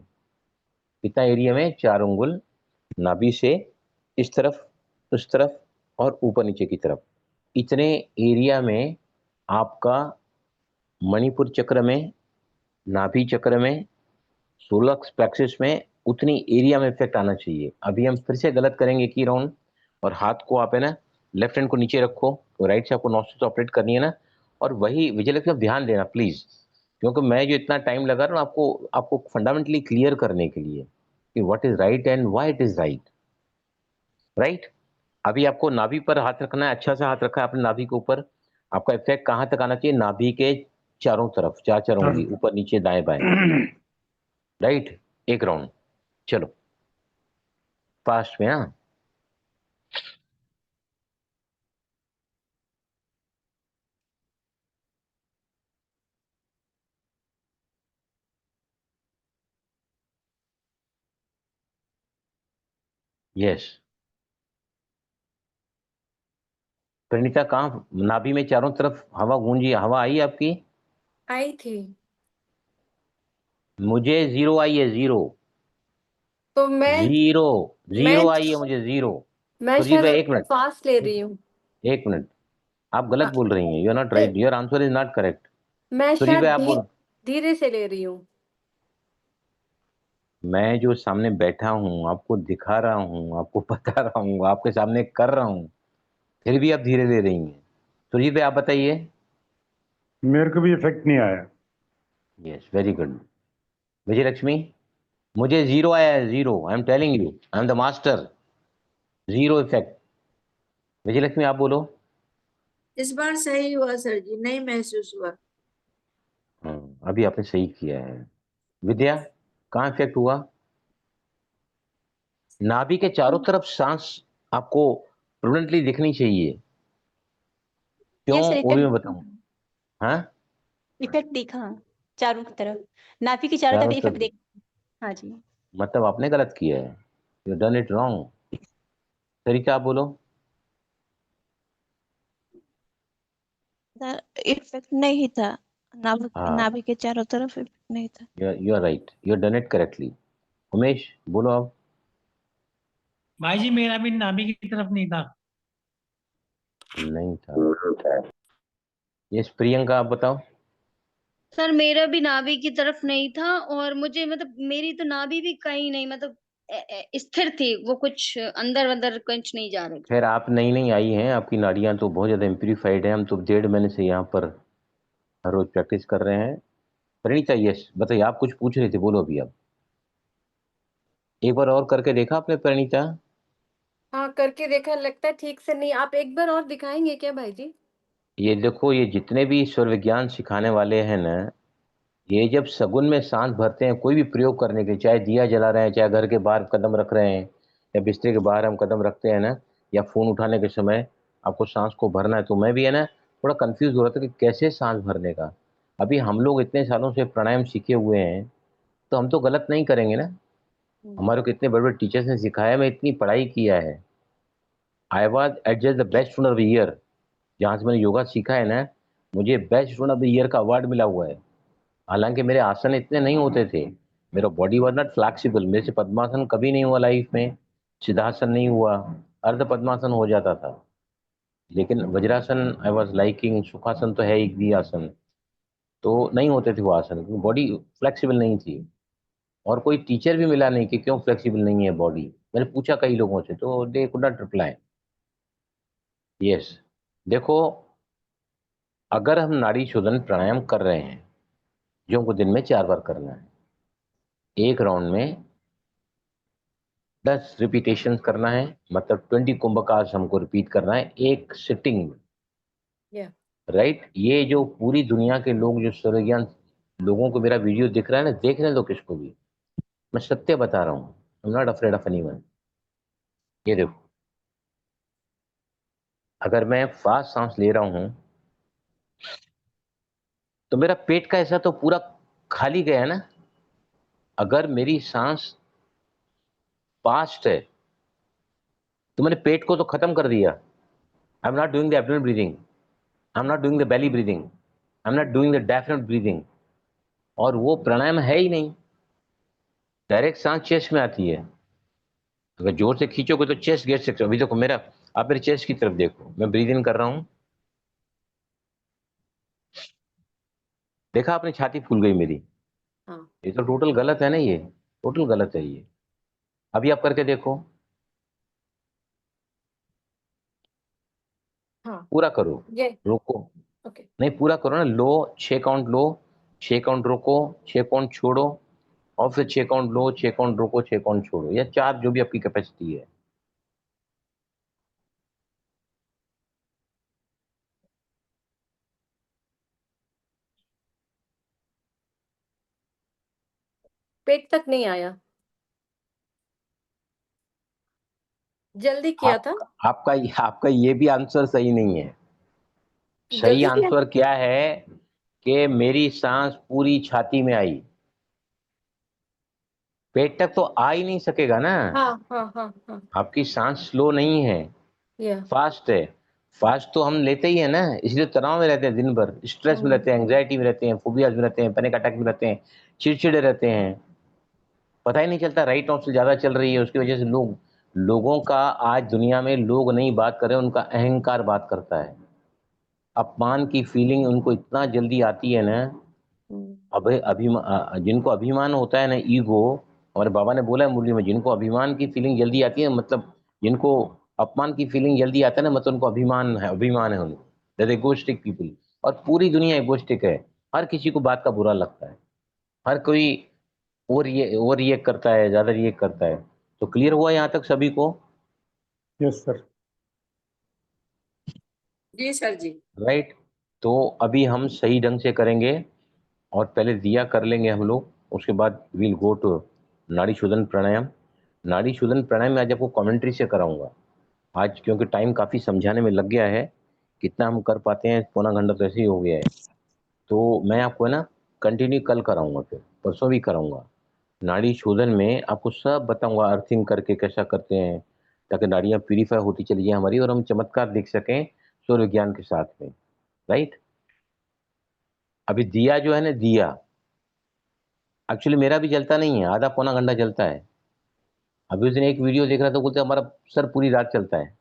कितना एरिया में? 4 उंगल, नाभि से इस तरफ, उस तरफ और ऊपर नीचे की तरफ, इतने एरिया में आपका मणिपुर चक्र में, नाभि चक्र में, सोलर प्लेक्सस में उतनी एरिया में इफेक्ट आना चाहिए। अभी हम फिर से गलत करेंगे की राउंड, और हाथ को आप है ना लेफ्ट हैंड को नीचे रखो, तो राइट से आपको नॉस्ट्रिल्स ऑपरेट करनी है ना। और वही विजयलक्ष्मी आप ध्यान देना प्लीज, क्योंकि मैं जो इतना टाइम लगा रहा हूँ आपको आपको फंडामेंटली क्लियर करने के लिए कि what is right and why it is right. Right, अभी आपको नाभि पर हाथ रखना है, अच्छा सा हाथ रखा है आपने नाभि के ऊपर। आपका इफेक्ट कहाँ तक आना चाहिए? नाभि के चारों तरफ, चार उंगली, ऊपर नीचे दाएं बाएं। राइट, एक राउंड, चलो फास्ट में। हाँ, यस। प्रणीता, कहाँ नाभि में चारों तरफ हवा गूंजी, हवा आई आपकी? आई थी। मुझे जीरो आई है, जीरो। तो मैं जीरो, मैं जीरो आई है मुझे, जीरो। मैं सुजीत शायद भाई एक मिनट, फास्ट ले रही हूँ। एक मिनट, आप गलत हाँ, बोल रही हैं। You are not right, your answer is not correct. मैं सुजीत शायद भाई आप बोल। धीरे से ले रही हूँ। मैं जो सामने बैठा हूँ, आपको दिखा रहा हूँ, आपको बता रहा हूँ, आपके सामने कर रहा हूँ, फिर भी आप धीरे ले रही हैं। सुजीत भाई आप बताइए। मेरे को भी इफेक्ट नहीं आया। Yes, very good. Vijay Lakshmi, मुझे जीरो आया है, zero. I am telling you, I am the master. Zero effect. Vijay Lakshmi आप बोलो। इस बार सही हुआ सर जी, नहीं महसूस हुआ। अभी आपने सही किया है। विद्या, कहाँ इफेक्ट हुआ? नाभि के चारों तरफ सांस आपको प्रुडेंटली दिखनी चाहिए। क्यों, यस सर, वो भी मैं इफेक्ट बताऊं। हाँ, इफेक्ट देखा चारों तरफ, नाभि के चारों चारों तरफ इफेक्ट तरफ, देखा। हाँ जी। मतलब आपने गलत किया है, यू डन इट रॉन्ग। तरीका आप बोलो। सर इफेक्ट नहीं था, हाँ, नाभि के चारों तरफ इफेक्ट नहीं था। You are right, you done it correctly. Umesh बोलो आप। भाई जी मेरा भी नाभि की तरफ नहीं था। नहीं था। यस, प्रियंका आप बताओ। सर मेरा भी नाभि की तरफ नहीं था, और मुझे मतलब मेरी तो नाभि भी कहीं नहीं, मतलब स्थिर थी वो, कुछ अंदर अंदर कुछ नहीं जा रही थी। खैर, आप नई नई आई हैं, आपकी नाड़ियां तो बहुत ज़्यादा इम्प्लीफाइड हैं। हम तो 1.5 महीने से यहाँ पर हर रोज प्रैक्टिस कर रहे हैं। प्रणीता, यस बताइए, आप कुछ पूछ रहे थे, बोलो अभी आप। एक बार और करके देखा आपने प्रणीता? हाँ, करके देखा, लगता है ठीक से नहीं। आप एक बार और दिखाएंगे क्या भाई जी? ये देखो, ये जितने भी ईश्वर विज्ञान सिखाने वाले हैं ना, ये जब सगुन में सांस भरते हैं कोई भी प्रयोग करने के, चाहे दिया जला रहे हैं, चाहे घर के बाहर कदम रख रहे हैं, या बिस्तर के बाहर हम कदम रखते हैं ना, या फोन उठाने के समय आपको सांस को भरना है, तो मैं भी है ना थोड़ा कंफ्यूज हो रहा था कि कैसे सांस भरने का। अभी हम लोग इतने सालों से प्राणायाम सीखे हुए हैं, तो हम तो गलत नहीं करेंगे ना। हमारे को इतने बड़े बड़े टीचर्स ने सिखाया, मैं इतनी पढ़ाई किया है। I was adjust the best student of the year. जहाँ से मैंने योगा सीखा है ना, मुझे best student of the year का अवार्ड मिला हुआ है। हालांकि मेरे आसन इतने नहीं होते थे, मेरा बॉडी वॉज नॉट फ्लैक्सिबल, मेरे से पद्मासन कभी नहीं हुआ लाइफ में, सिद्धासन नहीं हुआ, अर्ध पद्मासन हो जाता था। लेकिन वज्रासन आई वॉज लाइकिंग, सुखासन तो है एक भी आसन, तो नहीं होते थे वो आसन, क्योंकि बॉडी फ्लेक्सिबल नहीं थी। और कोई टीचर भी मिला नहीं कि क्यों फ्लेक्सिबल नहीं है बॉडी। मैंने पूछा कई लोगों से, तो they could not reply. Yes, देखो, अगर हम नाड़ी शोधन प्राणायाम कर रहे हैं, जो हमको दिन में 4 बार करना है, एक राउंड में 10 रिपीटेशन करना है, मतलब 20 कुंभकाश हमको रिपीट करना है एक सिटिंग में। या राइट, ये जो पूरी दुनिया के लोग, जो सर्वज्ञान लोगों को मेरा वीडियो दिख रहा है ना, देखने दो किसको भी, मैं सत्य बता रहा हूँ। I am not afraid of anyone. ये देखो, अगर मैं फास्ट सांस ले रहा हूँ तो मेरा पेट का हिस्सा तो पूरा खाली गया है ना। अगर मेरी सांस फास्ट है तो मैंने पेट को तो खत्म कर दिया। I am not doing the abdomen breathing, I am not doing the belly breathing, I am not doing the diaphragm breathing, और वो प्राणायाम है ही नहीं। डायरेक्ट सांस चेस्ट में आती है। अगर जोर से खींचोगे तो चेस्ट गिर सकते हो। अभी देखो मेरा, आप मेरे चेस्ट की तरफ देखो, मैं ब्रीद इन कर रहा हूँ, देखा आपने, छाती फूल गई मेरी। हाँ ये तो टोटल गलत है ना, ये टोटल गलत है ये। अभी आप करके देखो, हाँ। पूरा करो, ये रोको ओके। नहीं, पूरा करो ना। लो, 6 काउंट लो, 6 काउंट रोको, 6 काउंट छोड़ो, और फिर 6 काउंट लो, 6 काउंट रोको, 6 काउंट छोड़ो, या 4, जो भी आपकी कैपेसिटी है। पेट तक नहीं आया, जल्दी किया आप, था। आपका ये भी आंसर सही नहीं है। सही जल्दी किया। आंसर क्या है कि मेरी सांस पूरी छाती में आई, पेट तक तो आ ही नहीं सकेगा ना। हाँ हाँ हाँ हाँ। आपकी सांस स्लो नहीं है, या फास्ट है। फास्ट तो हम लेते ही है ना, इसलिए तनाव में रहते हैं, दिन भर स्ट्रेस में रहते हैं, एंग्जाइटी में रहते हैं, फोबियाज में रहते हैं, पैनिक अटैक में रहते हैं, चिड़चिड़े रहते हैं, पता ही नहीं चलता। राइट नॉट से ज्यादा चल रही है, उसकी वजह से लोगों का आज दुनिया में लोग नहीं बात कर रहे, उनका अहंकार बात करता है। अपमान की फीलिंग उनको इतना जल्दी आती है ना। अब जिनको अभिमान होता है ना, ईगो, हमारे बाबा ने बोला है मुरली में, जिनको अभिमान की फीलिंग जल्दी आती है, मतलब जिनको अपमान की फीलिंग जल्दी आता है ना, मतलब उनको अभिमान है उनको, दैट इगोइस्टिक पीपल। और पूरी दुनिया इगोइस्टिक है, हर किसी को बात का बुरा लगता है, हर कोई ओवर रिएक्ट करता है, ज्यादा रिएक्ट करता है। तो क्लियर हुआ यहाँ तक सभी को? Yes sir. जी सर जी। राइट। तो अभी हम सही ढंग से करेंगे, और पहले दिया कर लेंगे हम लोग, उसके बाद विल गो टू नाड़ी शोधन प्राणायाम। नाड़ी शोधन प्राणायाम में आज आपको कमेंट्री से कराऊंगा आज, क्योंकि टाइम काफ़ी समझाने में लग गया है, कितना हम कर पाते हैं, पौना घंटा तो ऐसे ही हो गया है। तो मैं आपको है ना कंटिन्यू कल कराऊंगा, फिर परसों भी कराऊंगा। नाड़ी शोधन में आपको सब बताऊंगा, अर्थिंग करके कैसा करते हैं, ताकि नाड़ियाँ प्यूरीफाई होती चली जाए हमारी, और हम चमत्कार देख सकें सूर्य विज्ञान के साथ में। राइट। अभी दिया जो है ना, दिया एक्चुअली मेरा भी जलता नहीं है, आधा पौना घंटा जलता है। अभी उस दिन एक वीडियो देख रहा था, बोलते हमारा सर पूरी रात चलता है।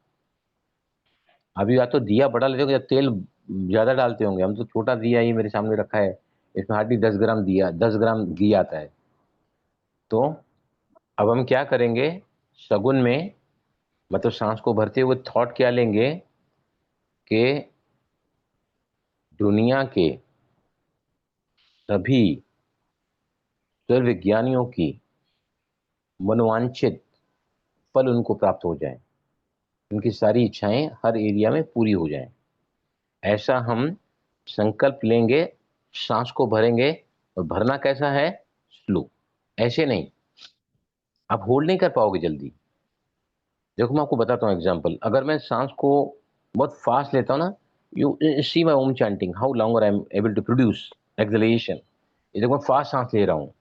अभी या तो दिया बड़ा लेते होंगे या तेल ज्यादा डालते होंगे, हम तो छोटा दिया ही मेरे सामने रखा है, इसमें हार्डली 10 ग्राम दिया, 10 ग्राम घी आता है। तो अब हम क्या करेंगे, शगुन में, मतलब सांस को भरते हुए थॉट क्या लेंगे कि दुनिया के सभी स्वर विज्ञानियों की मनोवांछित फल उनको प्राप्त हो जाए, उनकी सारी इच्छाएं हर एरिया में पूरी हो जाएं। ऐसा हम संकल्प लेंगे, सांस को भरेंगे, और भरना कैसा है, स्लो, ऐसे नहीं, आप होल्ड नहीं कर पाओगे जल्दी। देखो मैं आपको बताता हूँ एग्जांपल, अगर मैं सांस को बहुत फास्ट लेता हूँ ना, you see my Om chanting how longer I am able to produce exhalation. ये देखो मैं फास्ट सांस ले रहा हूँ,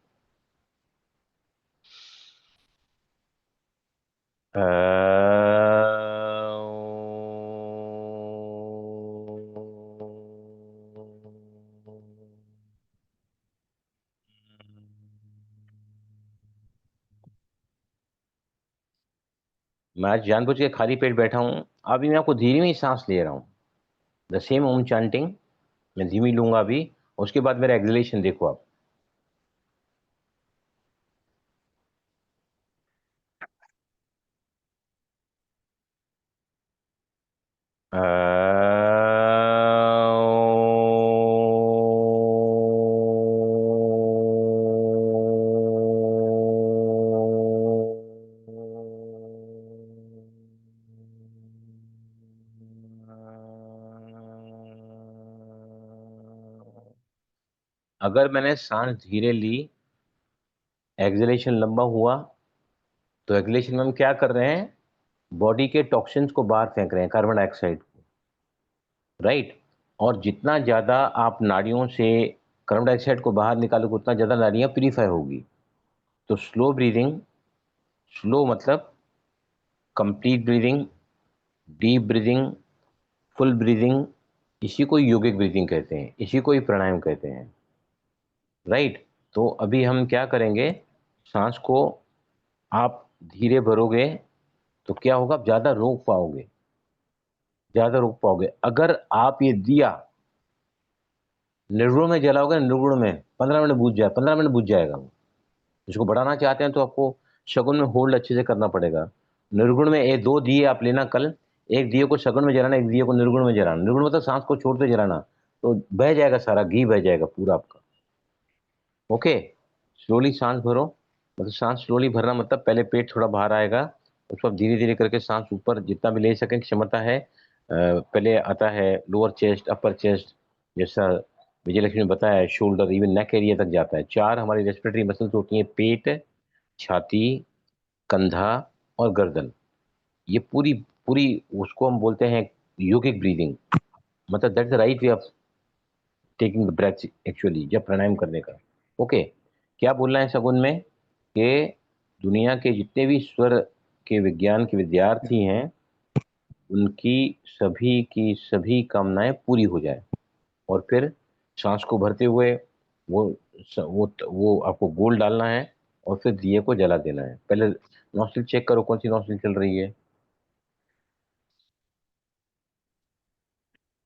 मैं आज जानबूझ के खाली पेट बैठा हूँ, अभी मैं आपको धीरे में ही सांस ले रहा हूँ, द सेम ओम चैंटिंग मैं धीमी लूंगा अभी, उसके बाद मेरा एक्सलेशन देखो आप। अगर मैंने सांस धीरे ली, एक्सलेशन लंबा हुआ, तो एक्सलेशन में हम क्या कर रहे हैं, बॉडी के टॉक्सिन्स को बाहर फेंक रहे हैं, कार्बन डाइऑक्साइड को। राइट। और जितना ज़्यादा आप नाड़ियों से कार्बन डाइऑक्साइड को बाहर निकालोगे, उतना ज़्यादा नाड़ियाँ प्यूरीफाई होगी। तो स्लो ब्रीदिंग, स्लो मतलब complete breathing, deep breathing, full breathing, इसी को योगिक ब्रीदिंग कहते हैं, इसी को ही प्राणायाम कहते हैं। राइट। तो अभी हम क्या करेंगे, सांस को आप धीरे भरोगे तो क्या होगा, आप ज़्यादा रोक पाओगे, ज़्यादा रोक पाओगे। अगर आप ये दिया निर्गुण में जलाओगे, निर्गुण में 15 मिनट बुझ जाए, 15 मिनट बुझ जाएगा वो। इसको बढ़ाना चाहते हैं तो आपको शगुन में होल्ड अच्छे से करना पड़ेगा। निर्गुण में 2 दिए आप लेना कल, एक दिए को शगुन में जलाना, एक दिए को निर्गुण में जलाना। निर्गुण मतलब सांस को छोड़ते जलाना, तो बह जाएगा, सारा घी बह जाएगा पूरा आपका। ओके, स्लोली सांस भरो। मतलब सांस स्लोली भरना मतलब पहले पेट थोड़ा बाहर आएगा, उसको धीरे धीरे करके सांस ऊपर जितना भी ले सकें क्षमता है। पहले आता है लोअर चेस्ट, अपर चेस्ट, जैसा विजयलक्ष्मी ने बताया, शोल्डर, इवन नेक एरिया तक जाता है। 4 हमारी रेस्पिरेटरी मसल्स होती हैं, पेट, छाती, कंधा और गर्दन। ये पूरी पूरी उसको हम बोलते हैं योगिक ब्रीदिंग। मतलब that's the right way of taking the breath actually, जब प्राणायाम करने का। ओके, क्या बोलना है सगुन में कि दुनिया के जितने भी स्वर के विज्ञान के विद्यार्थी हैं उनकी सभी की सभी कामनाएं पूरी हो जाए, और फिर सांस को भरते हुए वो वो आपको गोल डालना है और फिर दिए को जला देना है। पहले नॉस्ट्रिल चेक करो कौन सी नॉस्ट्रिल चल रही है।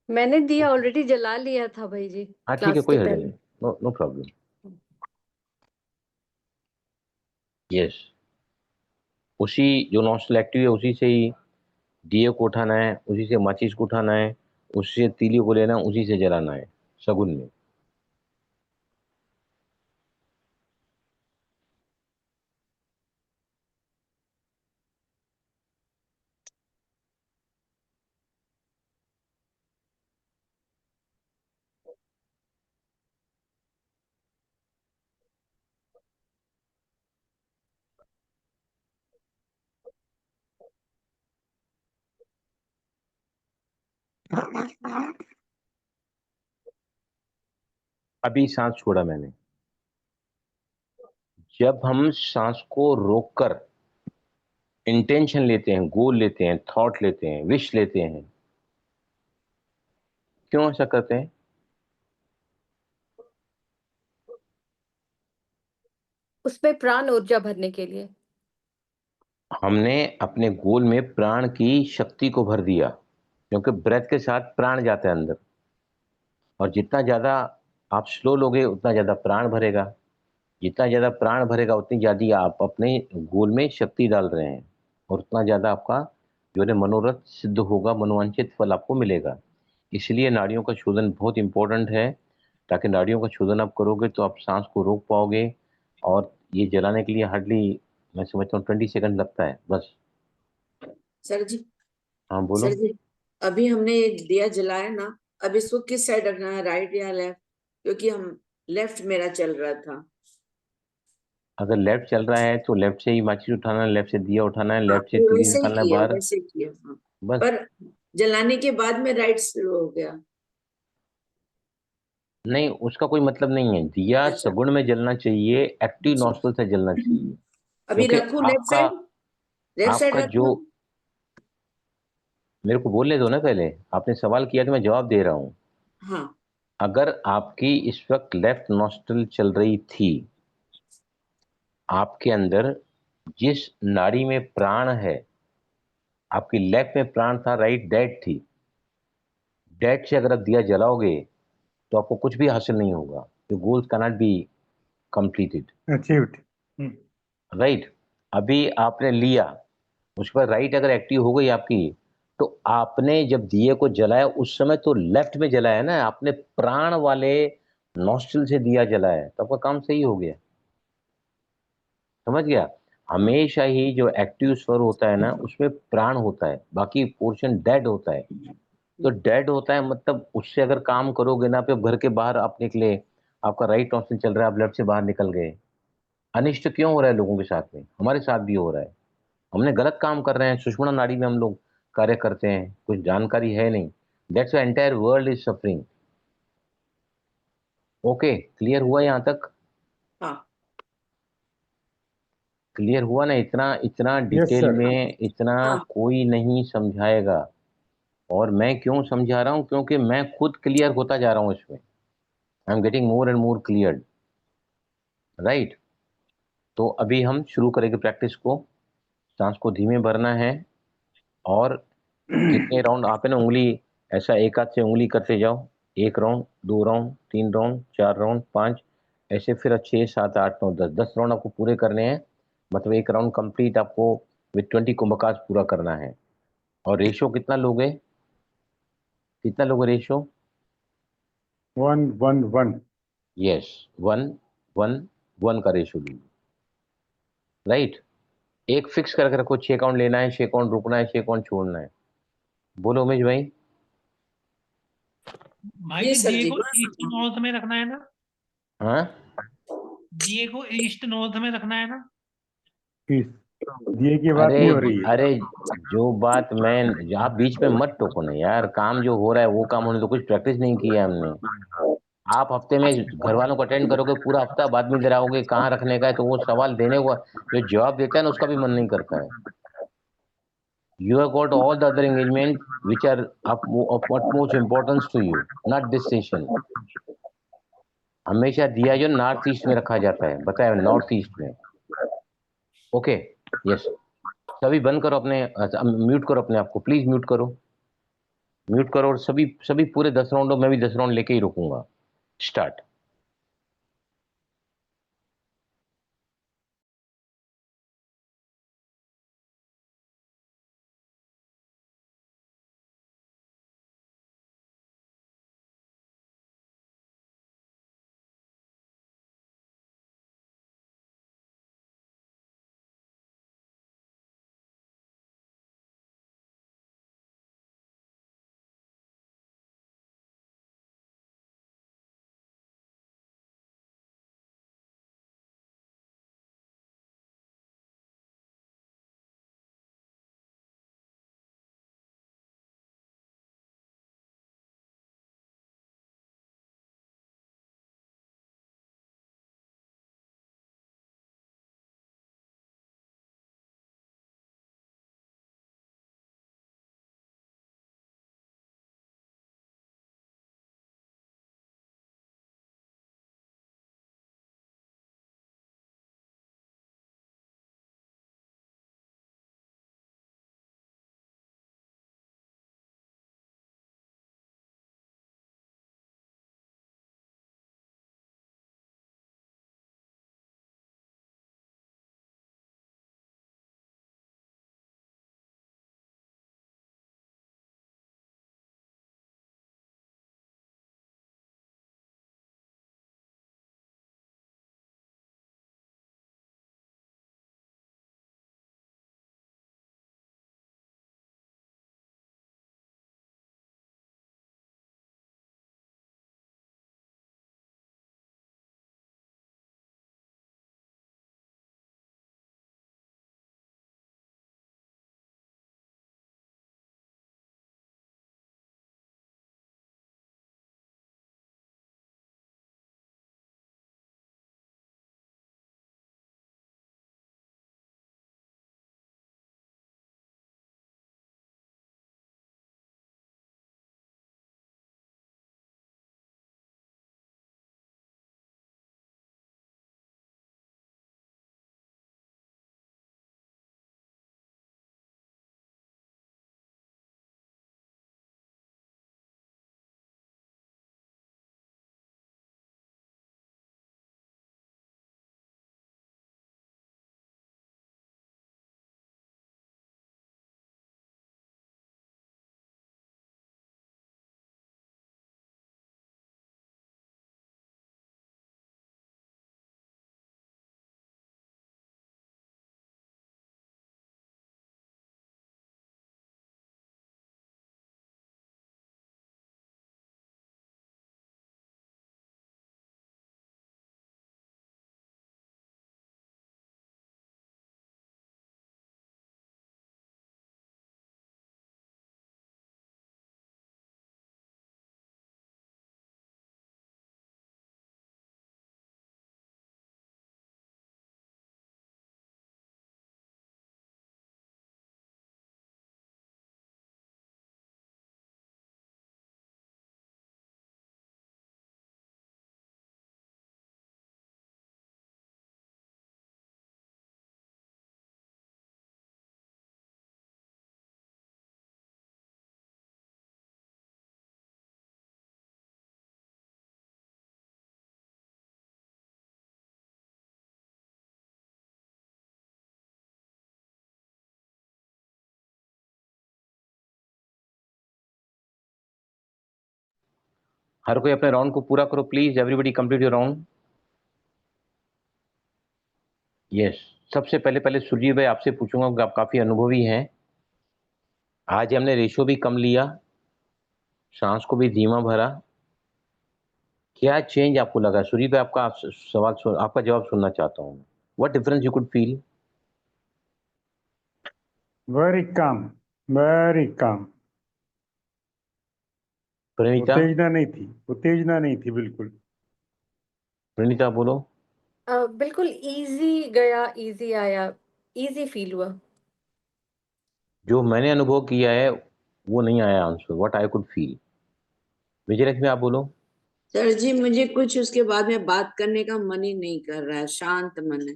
मैंने दिया ऑलरेडी जला लिया था भाई जी, हाँ ठीक है, क्लास कोई के हर्ज पहले। नहीं, नो नो प्रॉब्लम। यस, उसी जो नॉस्ट्रिल एक्टिव है उसी से ही दिए को उठाना है, उसी से माचिस को उठाना है, उसी से तीली को लेना है, उसी से जलाना है सगुन में। अभी सांस छोड़ा मैंने। जब हम सांस को रोककर इंटेंशन लेते हैं, गोल लेते हैं, थॉट लेते हैं, विश लेते हैं, क्यों ऐसा करते हैं? उसमें प्राण ऊर्जा भरने के लिए। हमने अपने गोल में प्राण की शक्ति को भर दिया, क्योंकि ब्रेथ के साथ प्राण जाता है अंदर, और जितना ज्यादा आप स्लो लोगे उतना ज्यादा प्राण भरेगा, जितना ज्यादा प्राण भरेगा उतनी ज्यादा आप अपने गोल में शक्ति डाल रहे हैं, और उतना ज्यादा आपका जो है मनोरथ सिद्ध होगा, मनोवांछित फल आपको मिलेगा। इसलिए नाड़ियों का शोधन बहुत इंपॉर्टेंट है, ताकि नाड़ियों का शोधन आप करोगे तो आप सांस को रोक पाओगे। और ये जलाने के लिए हार्डली मैं समझता हूँ 20 सेकंड लगता है बस। सर जी, हाँ बोलो। सर जी, अभी हमने ये दिया जलाया ना, अब इसको किस साइड रखना है, राइट या लेफ्ट? क्योंकि हम लेफ्ट मेरा चल रहा था। अगर लेफ्ट चल रहा है तो लेफ्ट से ही माचिस उठाना है, लेफ्ट से दिया उठाना है, हाँ, लेफ्ट से वो तीली वैसे ही निकालना है किया, बाहर। वैसे ही किया, हाँ। बस। पर जलाने के बाद में राइट शुरू हो गया। नहीं, उसका कोई मतलब नहीं है, दिया अच्छा, सगुण में जलना चाहिए, एक्टिव अच्छा। नॉस्ट्रल से जलना चाहिए। अभी क्योंकि रखूं लेफ्ट आपका साइड? लेफ्ट साइड आपका जो, रखूं? मेरे को बोलने दो ना, पहले आपने सवाल किया तो मैं जवाब दे रहा हूं। हाँ। अगर आपकी इस वक्त लेफ्ट नॉस्ट्रल चल रही थी, आपके अंदर जिस नाड़ी में प्राण है, आपकी लेफ्ट में प्राण था, राइट डेड थी, डेड से अगर आप दिया जलाओगे तो आपको कुछ भी हासिल नहीं होगा, your goals can not be completed. Achieved. Right, अभी आपने लिया, उसके बाद राइट अगर एक्टिव हो गई आपकी, तो आपने जब दिए को जलाया उस समय तो लेफ्ट में जलाया ना, आपने प्राण वाले नॉस्ट्रल से दिया जलाया, तो आपका काम सही हो गया। समझ गया? हमेशा ही जो एक्टिव स्वर होता है ना उसमें प्राण होता है, बाकी पोर्शन डेड होता है। तो डेड होता है मतलब उससे अगर काम करोगे ना, आप घर के बाहर आप निकले, आपका राइट नॉस्ट्रल चल रहा है, आप लेफ्ट से बाहर निकल गए, अनिष्ट क्यों हो रहा है लोगों के साथ में? हमारे साथ भी हो रहा है। हमने गलत काम कर रहे हैं, सुषुम्ना नाड़ी में हम लोग कार्य करते हैं, कुछ जानकारी है नहीं, that's why entire world is suffering. Okay, clear हुआ यहाँ तक? हाँ। क्लियर हुआ ना? इतना इतना यस डिटेल सर। में इतना हाँ। कोई नहीं समझाएगा। और मैं क्यों समझा रहा हूँ? क्योंकि मैं खुद क्लियर होता जा रहा हूँ इसमें, I am getting more and more clear. Right, तो अभी हम शुरू करेंगे प्रैक्टिस को। सांस को धीमे भरना है, और कितने राउंड आप है ना उंगली ऐसा एक हाथ से उंगली करते जाओ, 1 राउंड, 2 राउंड, 3 राउंड, 4 राउंड, 5, ऐसे फिर 6, 7, 8, 9, 10 10 राउंड आपको पूरे करने हैं। मतलब एक राउंड कंप्लीट आपको विथ 20 कुंभकास पूरा करना है। और रेशो कितना लोगे? कितना लोगे रेशो? 1 1 1। यस, 1 1:1 का रेशियो लीजिए, राइट। एक फिक्स करके रखो, 6 अकाउंट लेना है, 6 अकाउंट रुकना है, 6 अकाउंट छोड़ना है। बोलो उमेश भाई। भाई जी जी सर डीए जी। को ईस्ट नॉर्थ में रखना है ना? हाँ, डीए को ईस्ट नॉर्थ में रखना है ना? पीस दिए की बात अरे नहीं हो रही है। अरे, जो बात मैं, आप बीच में मत टोको ना यार, काम जो हो रहा है वो काम होने, तो कुछ प्रैक्टिस नहीं की है हमने। आप हफ्ते में घर वालों को अटेंड करोगे, पूरा हफ्ता बाद में कराओगे कहाँ रखने का है, तो वो सवाल देने को जो जवाब देता है ना उसका भी मन नहीं करता है। You have got all the other engagement which are of utmost importance to you, not this session. हमेशा दिया जो नॉर्थ ईस्ट में रखा जाता है, बताया नॉर्थ ईस्ट में। Okay, yes. सभी बंद करो अपने, म्यूट करो अपने आप को, प्लीज म्यूट करो, म्यूट करो। और सभी सभी पूरे 10 राउंड, मैं भी 10 राउंड लेके ही रुकूंगा। स्टार्ट। हर कोई अपने राउंड को पूरा करो please, everybody complete your round. Yes, सबसे पहले पहले सुरजीत भाई आपसे पूछूंगा कि आप काफी अनुभवी हैं। आज हमने रेशो भी कम लिया, सांस को भी धीमा भरा। क्या चेंज आपको लगा सुरजीत भाई? आपका आपका जवाब सुनना चाहता हूँ। What difference you could feel? Very calm, very calm. Pranita, उत्तेजना नहीं थी बिल्कुल। प्रणीता बोलो। बिल्कुल इजी गया, इजी आया, इजी फील हुआ। जो मैंने अनुभव किया है वो नहीं आया answer, what I could feel. Vijayalakshmi आप बोलो। सर जी मुझे कुछ उसके बाद में बात करने का मन ही नहीं कर रहा है, शांत मन है।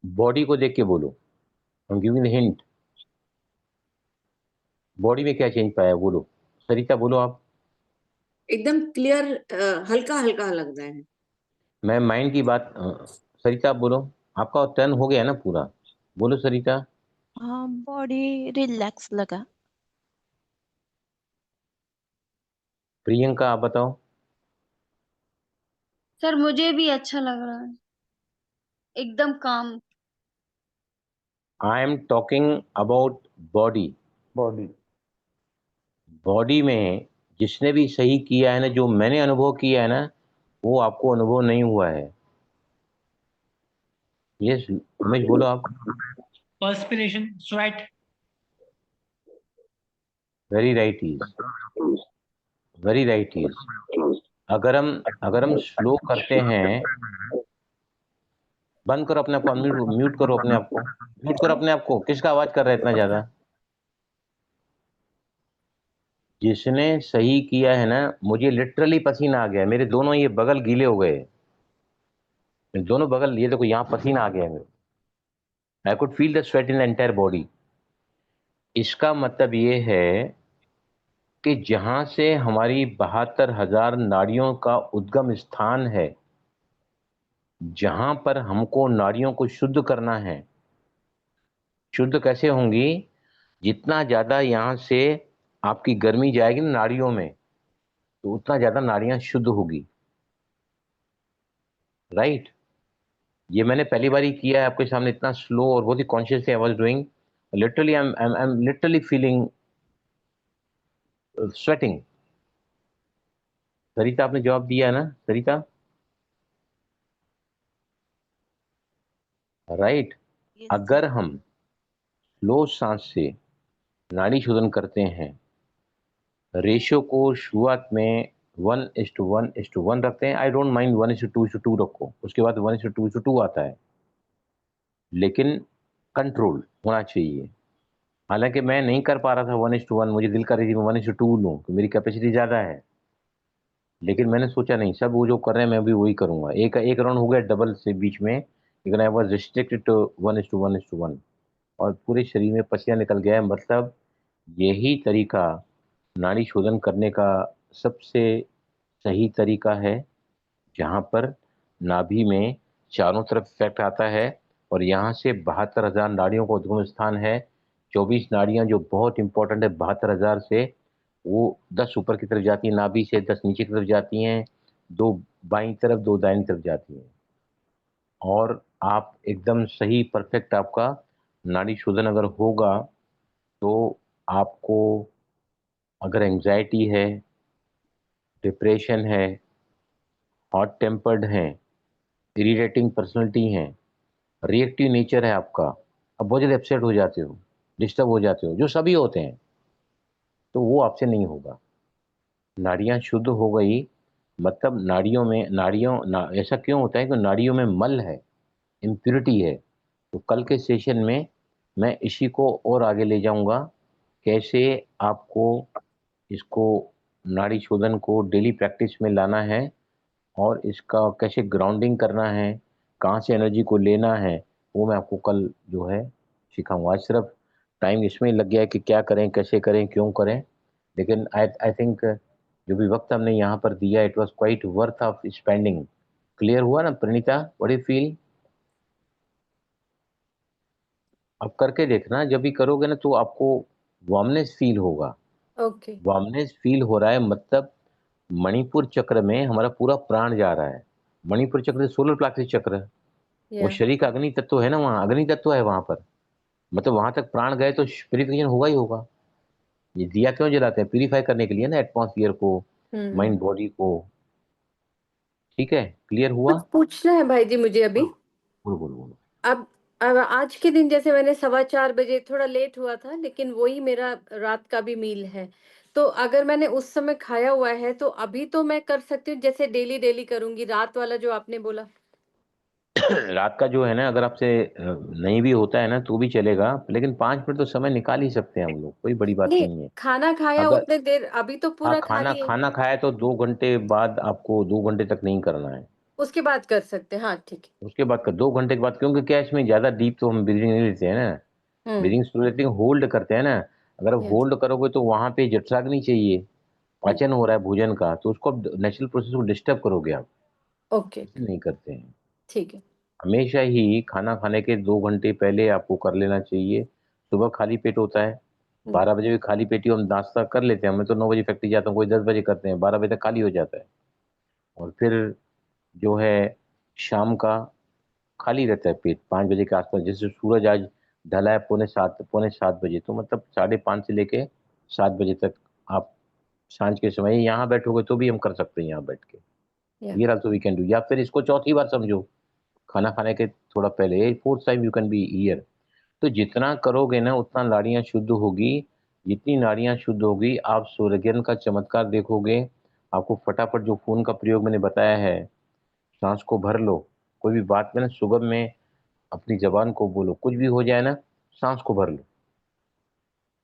बॉडी को देख के बोलो, I am giving hint. Body में क्या चेंज पाया बोलो। सरिता बोलो आप। एकदम क्लियर, हल्का हल्का लग रहा है। मैं माइंड की बात सरिता आप बोलो। आपका टर्न हो गया ना पूरा, बोलो सरिता। हाँ, बॉडी रिलैक्स लगा। प्रियंका आप बताओ। सर मुझे भी अच्छा लग रहा है, एकदम काम। I am talking about body. Body. Body में जिसने भी सही किया है ना, जो मैंने अनुभव किया है ना, वो आपको अनुभव नहीं हुआ है। यस उमेश बोलो आप। Perspiration, sweat. Very right is, very right is. अगर हम स्लो करते हैं, बंद करो अपने आप को, म्यूट करो अपने आप को, म्यूट करो अपने आप को। किसका आवाज कर रहा है इतना ज्यादा? जिसने सही किया है ना, मुझे लिटरली पसीना आ गया, मेरे दोनों ये बगल गीले हो गए, मेरे दोनों बगल, ये देखो यहाँ पसीना आ गया मेरे। I could feel the sweat in the entire body. इसका मतलब ये है कि जहां से हमारी 72,000 नाड़ियों का उद्गम स्थान है, जहां पर हमको नाड़ियों को शुद्ध करना है। शुद्ध कैसे होंगी? जितना ज्यादा यहाँ से आपकी गर्मी जाएगी ना नाड़ियों में, तो उतना ज्यादा नाड़ियां शुद्ध होगी। राइट? ये मैंने पहली बार ही किया है आपके सामने, इतना स्लो और बहुत ही consciously I was doing. Literally I am literally feeling sweating. Sarita आपने जवाब दिया है ना सरिता? राइट। Yes, अगर sir. हम स्लो सांस से नाड़ी शोधन करते हैं, रेशियो को शुरुआत में 1:1:1 रखते हैं। आई डोंट माइंड 1:2:2 रखो, उसके बाद 1:2:2 आता है, लेकिन कंट्रोल होना चाहिए। हालांकि मैं नहीं कर पा रहा था 1:1, मुझे दिल कर रही थी मैं 1:2 लूँ, तो मेरी कैपेसिटी ज़्यादा है, लेकिन मैंने सोचा नहीं, सब वो जो कर रहे हैं मैं भी वही करूंगा। एक एक राउंड हो गया डबल से बीच में, लेकिन आई वॉज रिस्ट्रिक्टेड टू 1:1:1, और पूरे शरीर में पसीना निकल गया है। मतलब यही तरीका नाड़ी शोधन करने का सबसे सही तरीका है, जहाँ पर नाभि में चारों तरफ इफेक्ट आता है, और यहाँ से 72,000 नाड़ियों का उद्गम स्थान है। 24 नाड़ियाँ जो बहुत इंपॉर्टेंट है, 72,000 से वो 10 ऊपर की तरफ जाती हैं, नाभि से 10 नीचे की तरफ जाती हैं, 2 बाईं तरफ 2 दाईं तरफ जाती हैं। और आप एकदम सही परफेक्ट, आपका नाड़ी शोधन अगर होगा तो आपको, अगर एंजाइटी है, डिप्रेशन है, हॉट टेम्पर्ड हैं, इरिटेटिंग पर्सनैलिटी हैं, रिएक्टिव नेचर है आपका, अब बहुत जल्दी अपसेट हो जाते हो, डिस्टर्ब हो जाते हो, जो सभी होते हैं, तो वो आपसे नहीं होगा। नाड़ियां शुद्ध हो गई, मतलब नाड़ियों में ऐसा क्यों होता है कि नाड़ियों में मल है, इम्प्योरिटी है। तो कल के सेशन में मैं इसी को और आगे ले जाऊंगा, कैसे आपको इसको, नाड़ी शोधन को डेली प्रैक्टिस में लाना है, और इसका कैसे ग्राउंडिंग करना है, कहाँ से एनर्जी को लेना है, वो मैं आपको कल जो है सिखाऊंगा। आज सिर्फ टाइम इसमें लग गया है कि क्या करें, कैसे करें, क्यों करें, लेकिन आई थिंक जो भी वक्त हमने यहाँ पर दिया, it was quite worth of spending. Clear हुआ ना Pranita? What do you feel? अब करके देखना, जब भी करोगे ना तो आपको वार्मनेस फील होगा। ओके। वार्मनेस फील हो रहा है, मतलब मणिपुर चक्र में हमारा पूरा प्राण जा रहा है। मणिपुर चक्र सोलर प्लेक्सस चक्र, वो या शरीर का अग्नि तत्व है ना, वहाँ अग्नि तत्व है वहां पर, मतलब वहां तक प्राण गए तो प्यूरिफिकेशन होगा ही होगा। ये दिया क्यों जलाते हैं? प्यूरिफाई करने के लिए ना, एटमॉस्फियर को, माइंड बॉडी को। ठीक है, क्लियर हुआ? कुछ पूछना है भाई जी मुझे अभी। बोलो बोलो बोलो। अब आज के दिन जैसे मैंने 4:15 बजे थोड़ा लेट हुआ था, लेकिन वही मेरा रात का भी मील है। तो अगर मैंने उस समय खाया हुआ है तो अभी तो मैं कर सकती हूँ, जैसे डेली डेली करूंगी, रात वाला जो आपने बोला। रात का जो है ना, अगर आपसे नहीं भी होता है ना तो भी चलेगा, लेकिन 5 मिनट तो समय निकाल ही सकते हैं हम लोग, कोई बड़ी बात नहीं, नहीं है। खाना खाया अगर उतने देर, अभी तो हाँ, पूरा खाना खाली है। खाना खाया तो 2 घंटे बाद, आपको 2 घंटे तक नहीं करना है। उसके बाद कर सकते हैं, हाँ ठीक उसके बाद का 2 घंटे के बाद, क्योंकि क्या इसमें ज्यादा डीप तो हम ब्रीदिंग नहीं लेते हैं ना, है। ब्रीदिंग स्लो लेते हैं, होल्ड करते हैं ना। अगर आप या होल्ड करोगे तो वहां पे जठराग्नि चाहिए, पाचन हो रहा है भोजन का, तो उसको नेचुरल प्रोसेस को डिस्टर्ब करोगे आप, ओके, इसे नहीं करते हैं। ठीक है। हमेशा ही खाना खाने के 2 घंटे पहले आपको कर लेना चाहिए। सुबह खाली पेट होता है, 12 बजे भी खाली पेट ही हम नाश्ता कर लेते हैं। मैं तो 9 बजे फैक्ट्री जाता हूँ, कोई 10 बजे करते हैं, 12 बजे तक खाली हो जाता है। और फिर जो है शाम का खाली रहता है पेट 5 बजे के आसपास। जैसे सूरज आज ढला है पौने 7 बजे, तो मतलब 5:30 से लेके 7 बजे तक आप सांझ के समय यहाँ बैठोगे तो भी हम कर सकते हैं यहाँ बैठ के। या ये आल्सो वी कैन डू, या फिर इसको चौथी बार समझो, खाना खाने के थोड़ा पहले, fourth time you can be here. तो जितना करोगे ना उतना नाड़ियां शुद्ध होगी। जितनी नाड़ियां शुद्ध होगी, आप सूर्यग्रहण का चमत्कार देखोगे। आपको फटाफट जो फोन का प्रयोग मैंने बताया है, सांस को भर लो, कोई भी बात में ना सुगम में अपनी जबान को बोलो, कुछ भी हो जाए ना, सांस को भर लो,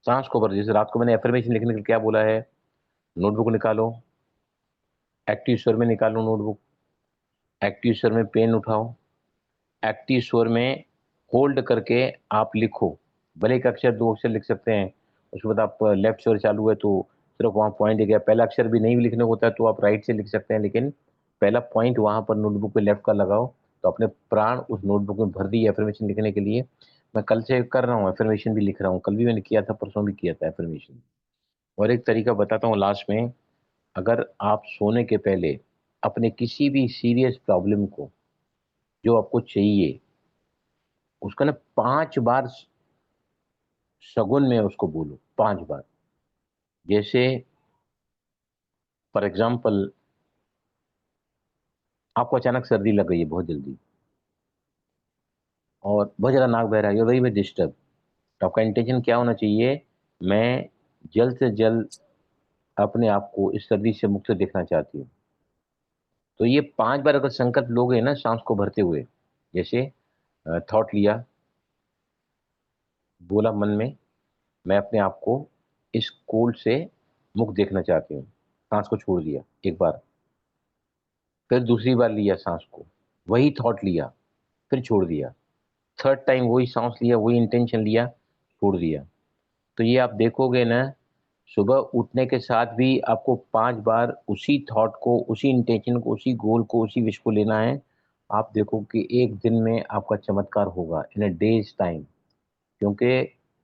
सांस को भर। जैसे रात को मैंने एफर्मेशन लिखने के लिए क्या बोला है, नोटबुक निकालो, एक्टिव स्वर में निकालो नोटबुक, एक्टिव स्वर में पेन उठाओ, एक्टिव स्वर में होल्ड करके आप लिखो। भले एक अक्षर 2 अक्षर लिख सकते हैं, उसके बाद आप लेफ्ट स्वर चालू है तो सिर्फ वहाँ पॉइंट गया, पहला अक्षर भी नहीं भी लिखने को होता है तो आप राइट से लिख सकते हैं, लेकिन पहला पॉइंट वहां पर नोटबुक पे लेफ्ट का लगाओ, तो अपने प्राण उस नोटबुक में भर दिए एफर्मेशन लिखने के लिए। मैं कल से कर रहा हूँ, एफर्मेशन भी लिख रहा हूँ, कल भी मैंने किया था, परसों भी किया था एफर्मेशन। और एक तरीका बताता हूँ लास्ट में, अगर आप सोने के पहले अपने किसी भी सीरियस प्रॉब्लम को, जो आपको चाहिए, उसका ना 5 बार सगुन में उसको बोलो, 5 बार। जैसे फॉर एग्जाम्पल, आपको अचानक सर्दी लग गई है बहुत जल्दी, और बहुत ज़्यादा नाक बह रहा है, वही में डिस्टर्ब, तो आपका इंटेंशन क्या होना चाहिए, मैं जल्द से जल्द अपने आप को इस सर्दी से मुक्त देखना चाहती हूँ। तो ये 5 बार अगर संकल्प लोगे ना सांस को भरते हुए, जैसे थॉट लिया, बोला मन में, मैं अपने आप को इस कोल्ड से मुक्त देखना चाहती हूँ, सांस को छोड़ दिया एक बार, फिर दूसरी बार लिया सांस को, वही थॉट लिया, फिर छोड़ दिया, थर्ड टाइम वही सांस लिया, वही इंटेंशन लिया, छोड़ दिया। तो ये आप देखोगे ना, सुबह उठने के साथ भी आपको 5 बार उसी थॉट को, उसी इंटेंशन को, उसी गोल को, उसी विश को लेना है। आप देखो कि एक दिन में आपका चमत्कार होगा, इन अ डेज टाइम। क्योंकि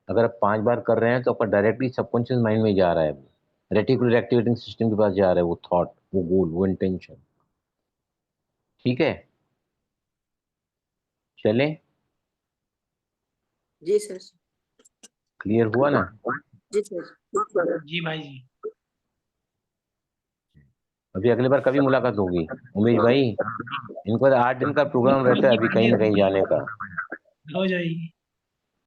अगर आप 5 बार कर रहे हैं तो आपका डायरेक्टली सबकॉन्शियस माइंड में जा रहा है, वो रेटिकुलर एक्टिवेटिंग सिस्टम के पास जा रहा है, वो थॉट, वो गोल, वो इंटेंशन। ठीक है, चले, जी सर। क्लियर हुआ ना? जी सर। जी भाई जी। अभी अगली बार कभी मुलाकात होगी उमेश भाई? इनको 8 दिन का प्रोग्राम रहता है जी अभी भाई कहीं जी, ना कहीं जाने का। हो जाएगी।